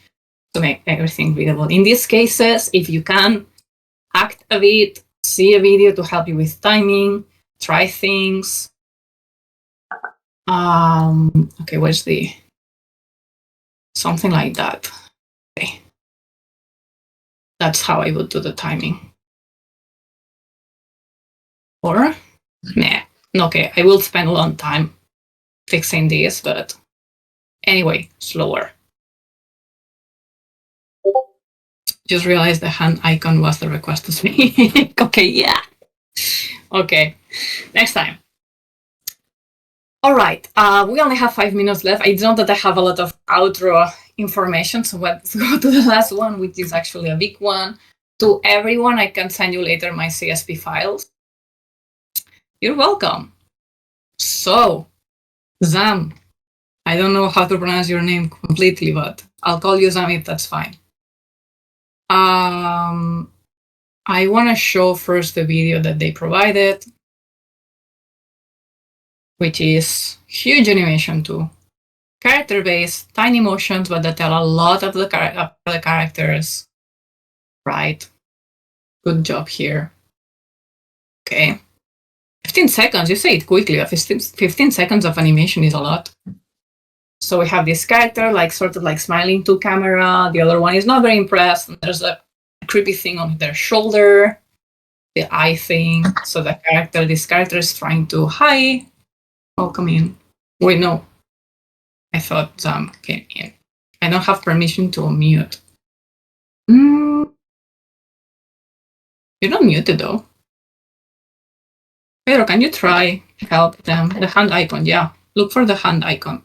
to make everything readable. In these cases, if you can, act a bit, see a video to help you with timing, try things. Okay, where's the something like that? Okay. That's how I would do the timing. Or, nah, okay, I will spend a long time fixing this, but anyway, slower. Just realized the hand icon was the request to speak. Okay, yeah. Okay, next time. All right, we only have 5 minutes left. I know that I have a lot of outro information, so let's go to the last one, which is actually a big one. To everyone, I can send you later my CSV files. You're welcome. So, Zam, I don't know how to pronounce your name completely, but I'll call you Zam if that's fine. I want to show first the video that they provided, which is huge animation too. Character-based, tiny motions, but that tell a lot of the characters. Right. Good job here. Okay. 15 seconds, you say it quickly. 15 seconds of animation is a lot. So we have this character, like sort of like smiling to camera. The other one is not very impressed. And there's a creepy thing on their shoulder, the eye thing. So this character is trying to, hi, welcome in. Wait, no. I thought Zam came in. I don't have permission to mute. You're not muted though. Pedro, can you try help them? The hand icon, yeah. Look for the hand icon.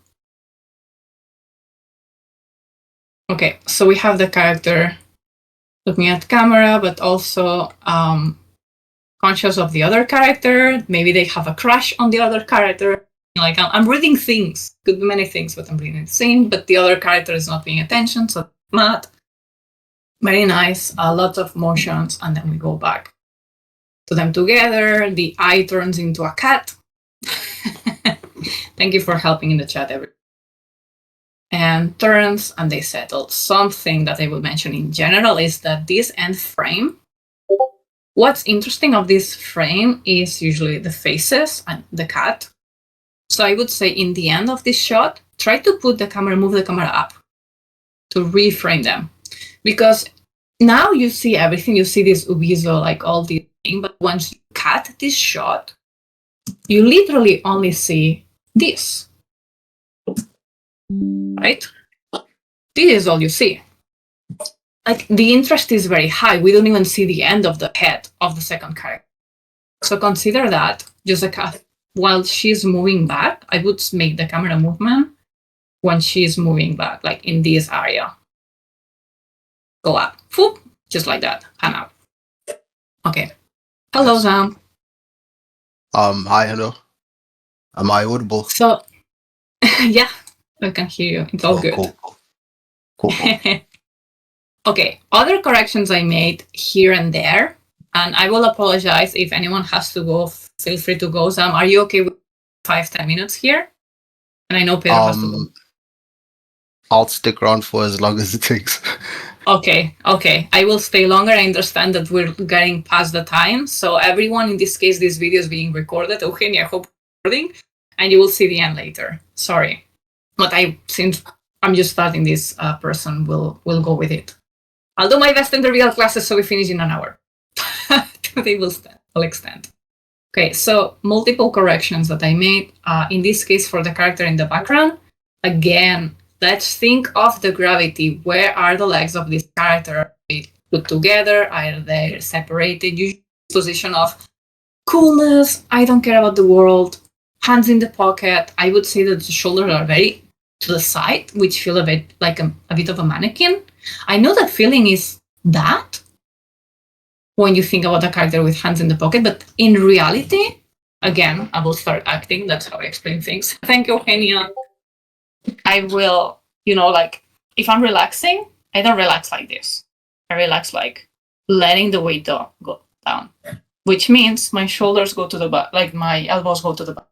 Okay, so we have the character looking at camera, but also conscious of the other character. Maybe they have a crush on the other character. Like, I'm reading things. Could be many things, but I'm reading the same. But the other character is not paying attention, so not very nice. Lots of motions, and then we go back to them together. The eye turns into a cat. Thank you for helping in the chat, everyone. And turns and they settle. Something that I will mention in general is that this end frame, what's interesting of this frame is usually the faces and the cat. So I would say in the end of this shot, try to move the camera up to reframe them. Because now you see everything, you see this visual, like all these things, but once you cut this shot, you literally only see this. Right? This is all you see. Like the interest is very high. We don't even see the end of the head of the second character. So consider that just a cut. While she's moving back, I would make the camera movement when she's moving back, like in this area. Go up, whoop, just like that, and up. Okay. Hello, Sam. Hi, hello. Am I audible? So, yeah, I can hear you. It's all good. Cool. Okay, other corrections I made here and there, and I will apologize if anyone has to go. Feel free to go, Sam. Are you okay with 5-10 minutes here? And I know Pedro has to go. I'll stick around for as long as it takes. Okay. I will stay longer. I understand that we're getting past the time. So everyone, in this case, this video is being recorded. Eugenia, I hope recording, and you will see the end later. Sorry. But since I'm just starting this person, will go with it. I'll do my best in the real classes so we finish in an hour. They will extend. Okay, so multiple corrections that I made. In this case, for the character in the background, again, let's think of the gravity. Where are the legs of this character? Are they put together? Are they separated? Usually position of coolness, I don't care about the world, hands in the pocket. I would say that the shoulders are very to the side, which feel a bit like a bit of a mannequin. I know that feeling is that when you think about a character with hands in the pocket, but in reality, again, I will start acting. That's how I explain things. Thank you, Eugenia. I will, like, if I'm relaxing, I don't relax like this. I relax like letting the weight go down, which means my shoulders go to the back, like my elbows go to the back.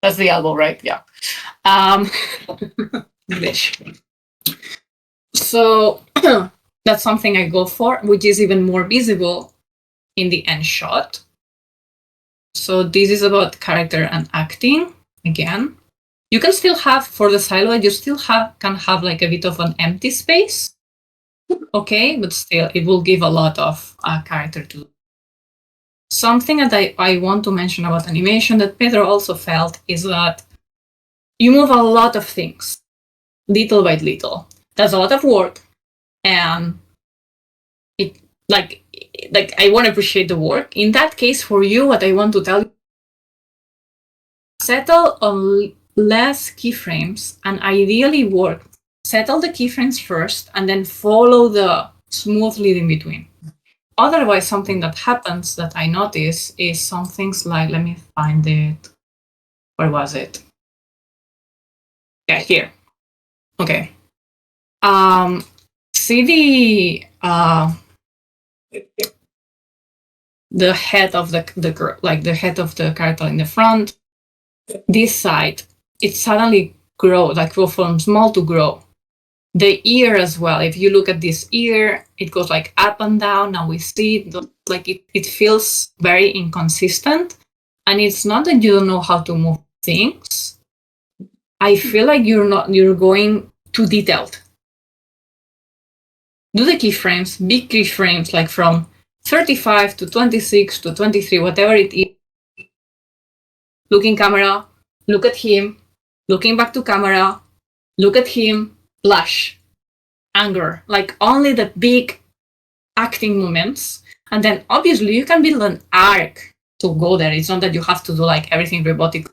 That's the elbow, right? Yeah. English. So that's something I go for, which is even more visible in the end shot. So this is about character and acting. Again, you can still have, for the silhouette, you still can have like a bit of an empty space. Okay, but still, it will give a lot of character to. Something that I want to mention about animation that Pedro also felt is that you move a lot of things, little by little. That's a lot of work, and it like I want to appreciate the work. In that case, for you, what I want to tell you, settle on less keyframes and ideally settle the keyframes first and then follow the smooth lead in between. Otherwise, something that happens that I notice is some things like, let me find it. Where was it? Yeah, here. Okay. See the head of the girl, like the head of the character in the front. This side, it suddenly grows, like go from small to grow. The ear as well. If you look at this ear, it goes like up and down. Now we see like it feels very inconsistent. And it's not that you don't know how to move things. I feel like you're going too detailed. Do the keyframes, big keyframes, like from 35 to 26 to 23, whatever it is. Looking camera, look at him, looking back to camera, look at him, blush, anger, like only the big acting moments. And then obviously you can build an arc to go there. It's not that you have to do like everything robotic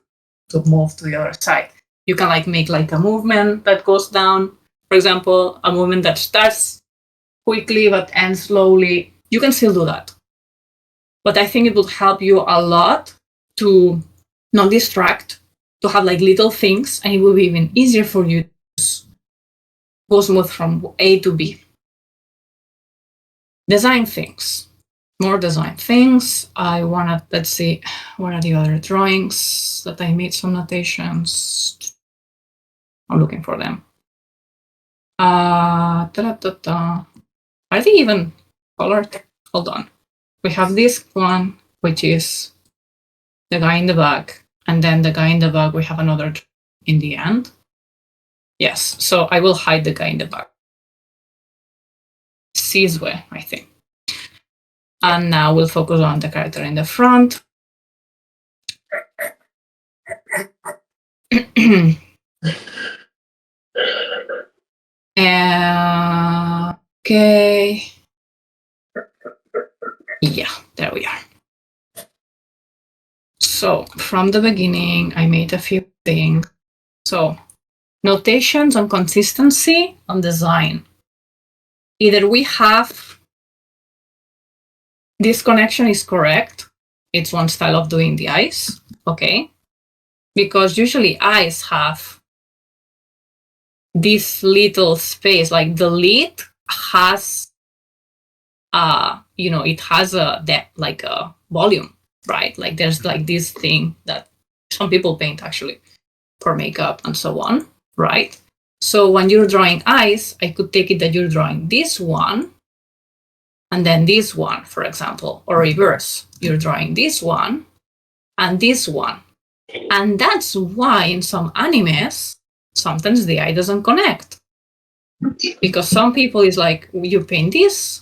to move to the other side. You can like make like a movement that goes down. For example, a movement that starts quickly but ends slowly. You can still do that. But I think it would help you a lot to not distract, to have like little things, and it will be even easier for you to go smooth from A to B. Design things. more design things. I wanna, let's see, what are the other drawings that I made some notations. I'm looking for them. Are they even colored? Hold on. We have this one, which is the guy in the back, and then the guy in the back, we have another in the end. Yes, so I will hide the guy in the back. Sizwe, I think. And now we'll focus on the character in the front. Okay. Yeah, there we are. So from the beginning, I made a few things. So notations on consistency on design. Either we have this connection is correct. It's one style of doing the eyes, okay? Because usually eyes have this little space, like the lid has, it has a depth, like a volume, right? Like there's like this thing that some people paint actually for makeup and so on, right? So when you're drawing eyes, I could take it that you're drawing this one and then this one, for example, or reverse. You're drawing this one and this one. And that's why in some animes, sometimes the eye doesn't connect. Because some people is like, you paint this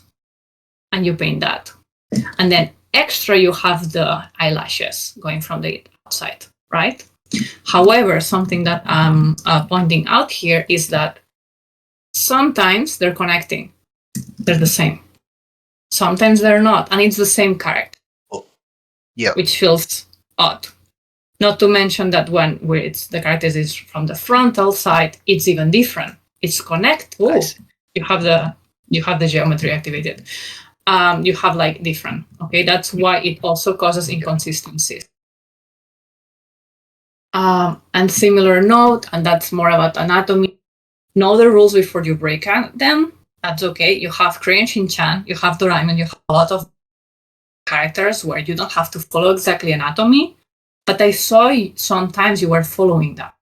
and you paint that. And then extra, you have the eyelashes going from the outside, right? However, something that I'm pointing out here is that sometimes they're connecting. They're the same. Sometimes they're not. And it's the same character. Oh, yeah. Which feels odd. Not to mention that when it's the characters is from the frontal side, it's even different. It's connect. Oh, nice. you have the geometry activated. You have like different. Okay, that's why it also causes inconsistencies. And similar note, and that's more about anatomy. Know the rules before you break them. That's okay. You have Crayon Shin-chan, you have Doraemon, you have a lot of characters where you don't have to follow exactly anatomy. But I saw sometimes you were following that.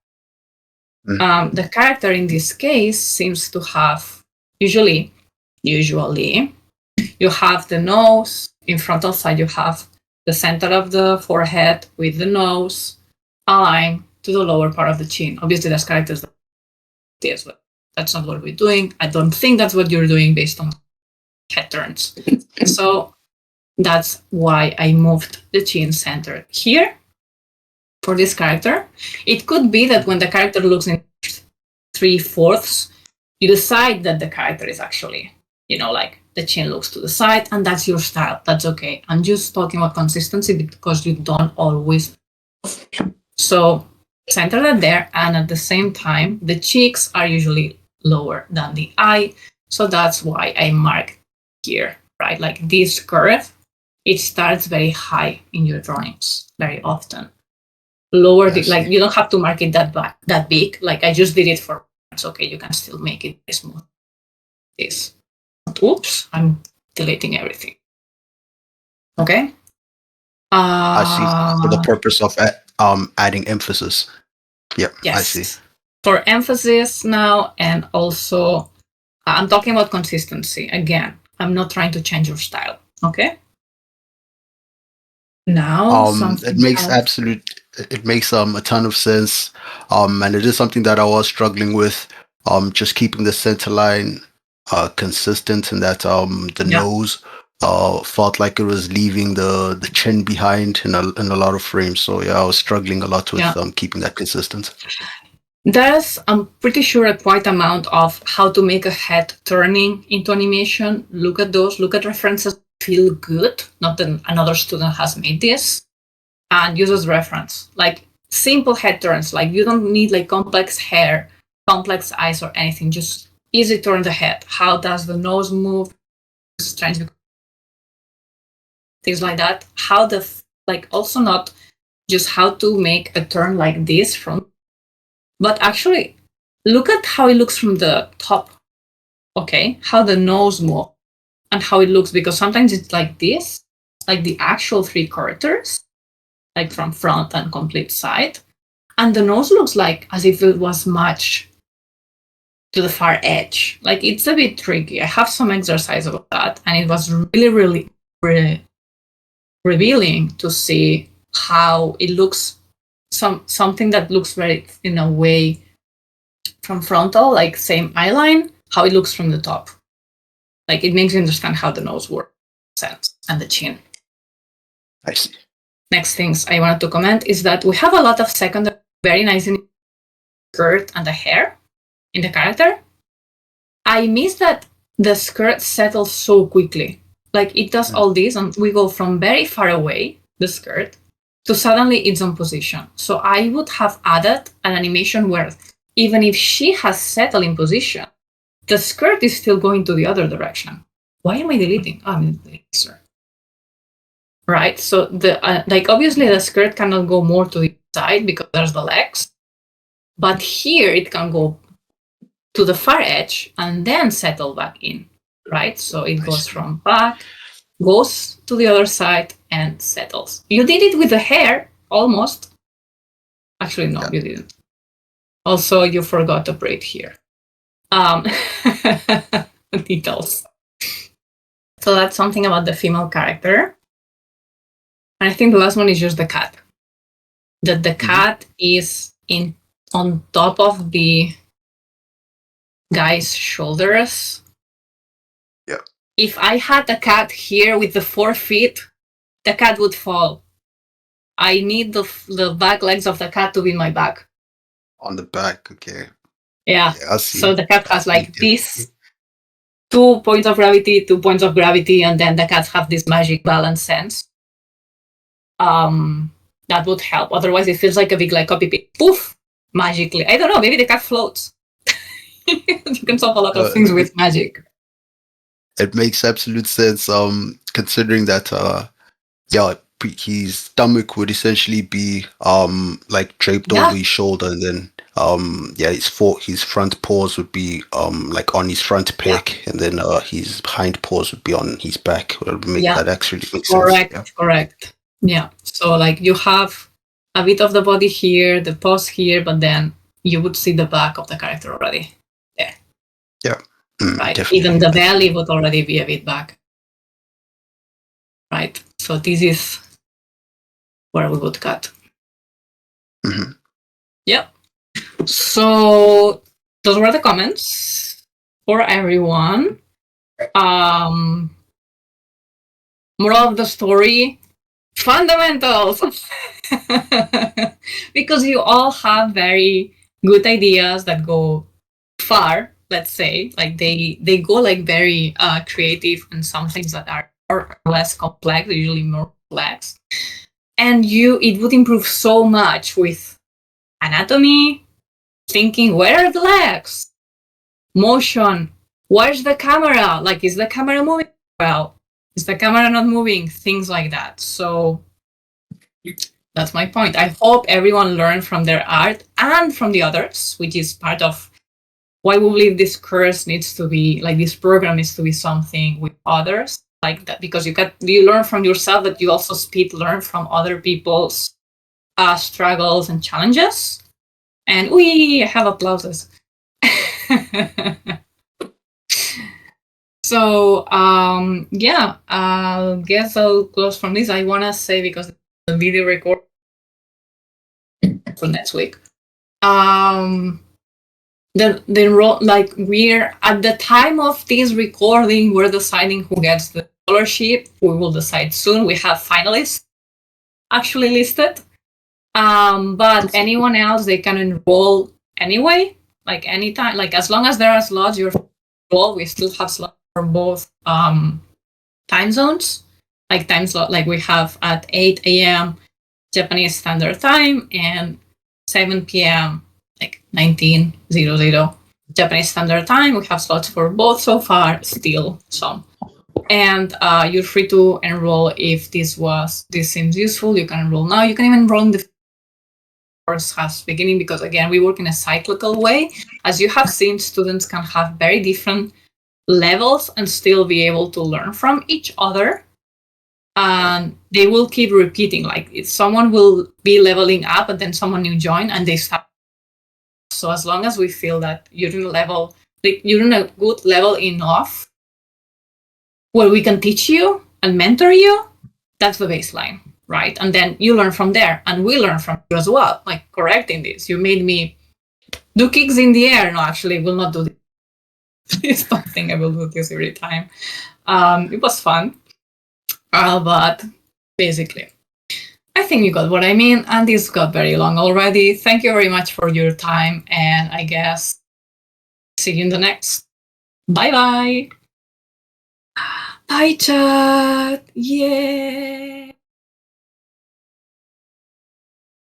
The character in this case seems to have, usually, you have the nose, in frontal side you have the center of the forehead with the nose aligned to the lower part of the chin. Obviously, there's characters that this, but that's not what we're doing. I don't think that's what you're doing based on head turns. So that's why I moved the chin center here. For this character, it could be that when the character looks in 3/4, you decide that the character is actually, like the chin looks to the side, and that's your style. That's okay. I'm just talking about consistency because you don't always. So center that there, and at the same time, the cheeks are usually lower than the eye. So that's why I mark here, right? Like this curve, it starts very high in your drawings very often. Lower, like you don't have to mark it that big. Like I just did it for, it's okay. You can still make it smooth. This. Oops, I'm deleting everything. Okay. I see. For the purpose of adding emphasis. Yep. Yes. I see. For emphasis now, and also I'm talking about consistency again. I'm not trying to change your style. Okay. Now it makes a ton of sense, and it is something that I was struggling with, just keeping the center line consistent, and that the nose felt like it was leaving the chin behind in a lot of frames. So yeah, I was struggling a lot with keeping that consistent. There's, I'm pretty sure, a quite amount of how to make a head turning into animation. Look at those. Look at references. Feel good. Not that another student has made this, and use as reference. Like simple head turns. Like you don't need like complex hair, complex eyes, or anything. Just easy turn the head. How does the nose move? Strange. Things like that. How the also not just how to make a turn like this from. But actually, look at how it looks from the top, okay? How the nose moves and how it looks, because sometimes it's like this, like the actual 3 characters, like from front and complete side. And the nose looks like as if it was much to the far edge. Like it's a bit tricky. I have some exercise about that, and it was really revealing to see how it looks, something that looks very in a way from frontal, like same eye line, how it looks from the top. Like it makes you understand how the nose works, sense, and the chin. I see. Next things I wanted to comment is that we have a lot of secondary, very nice in skirt and the hair in the character. I miss that the skirt settles so quickly. Like it does all this, and we go from very far away, the skirt, to suddenly it's on position. So I would have added an animation where even if she has settled in position, the skirt is still going to the other direction. Why am I deleting? Oh, I'm deleting, sir. Right, so the like obviously the skirt cannot go more to the side because there's the legs, but here it can go to the far edge and then settle back in, right? So it goes from back, goes to the other side and settles. You did it with the hair, almost. Actually, no, you didn't. Also, you forgot a braid here. Details. So that's something about the female character. And I think the last one is just the cat. That the cat is on top of the guy's shoulders. Yeah. If I had a cat here with the 4 feet, the cat would fall. I need the back legs of the cat to be in my back. On the back, okay. Yeah. I see. So the cat has like this 2 points of gravity, 2 points of gravity, and then the cats have this magic balance sense. That would help. Otherwise, it feels like a big like copy paste. Poof! Magically. I don't know. Maybe the cat floats. You can solve a lot of things with magic. It makes absolute sense. Considering that, his stomach would essentially be like draped over his shoulder, and then his front paws would be like on his front pec, and then his hind paws would be on his back. That actually makes sense. Correct. Yeah. So like you have a bit of the body here, the paws here, but then you would see the back of the character already there. Yeah. Right. Definitely. Even the belly would already be a bit back. Right. So this is where we would cut. Mm-hmm. Yep. So those were the comments for everyone. Moral of the story, fundamentals. Because you all have very good ideas that go far, let's say. Like they go like very creative, and some things that are more or less complex, usually more complex. And it would improve so much with anatomy, thinking, where are the legs? Motion, where's the camera? Like, is the camera moving well? Is the camera not moving? Things like that. So that's my point. I hope everyone learned from their art and from the others, which is part of why we believe this course needs to be, like this program needs to be something with others like that, because you learn from yourself, but you also learn from other people's struggles and challenges. And we have applauses. So I guess I'll close from this. I want to say, because the video record for next week, we're at the time of this recording, we're deciding who gets the scholarship. We will decide soon. We have finalists actually listed, but anyone else, they can enroll anyway, like anytime, like as long as there are slots, you're enrolled. We still have slots for both time zones, like time slot, like we have at 8 a.m. Japanese Standard Time and 7 p.m. like 1900 Japanese Standard Time. We have slots for both so far, still some. And you're free to enroll if this seems useful. You can enroll now. You can even enroll in the course has beginning, because again, we work in a cyclical way. As you have seen, students can have very different levels and still be able to learn from each other. and they will keep repeating. Like someone will be leveling up, and then someone new join, and they start. So as long as we feel that you're in a level, like you're in a good level enough, where we can teach you and mentor you, that's the baseline, right? And then you learn from there, and we learn from you as well. Like correcting this, you made me do kicks in the air. No, actually, will not do this. Please don't think I will do this every time. It was fun, but basically, I think you got what I mean, and this got very long already. Thank you very much for your time, and I guess see you in the next. Bye-bye. Bye, chat. Yeah.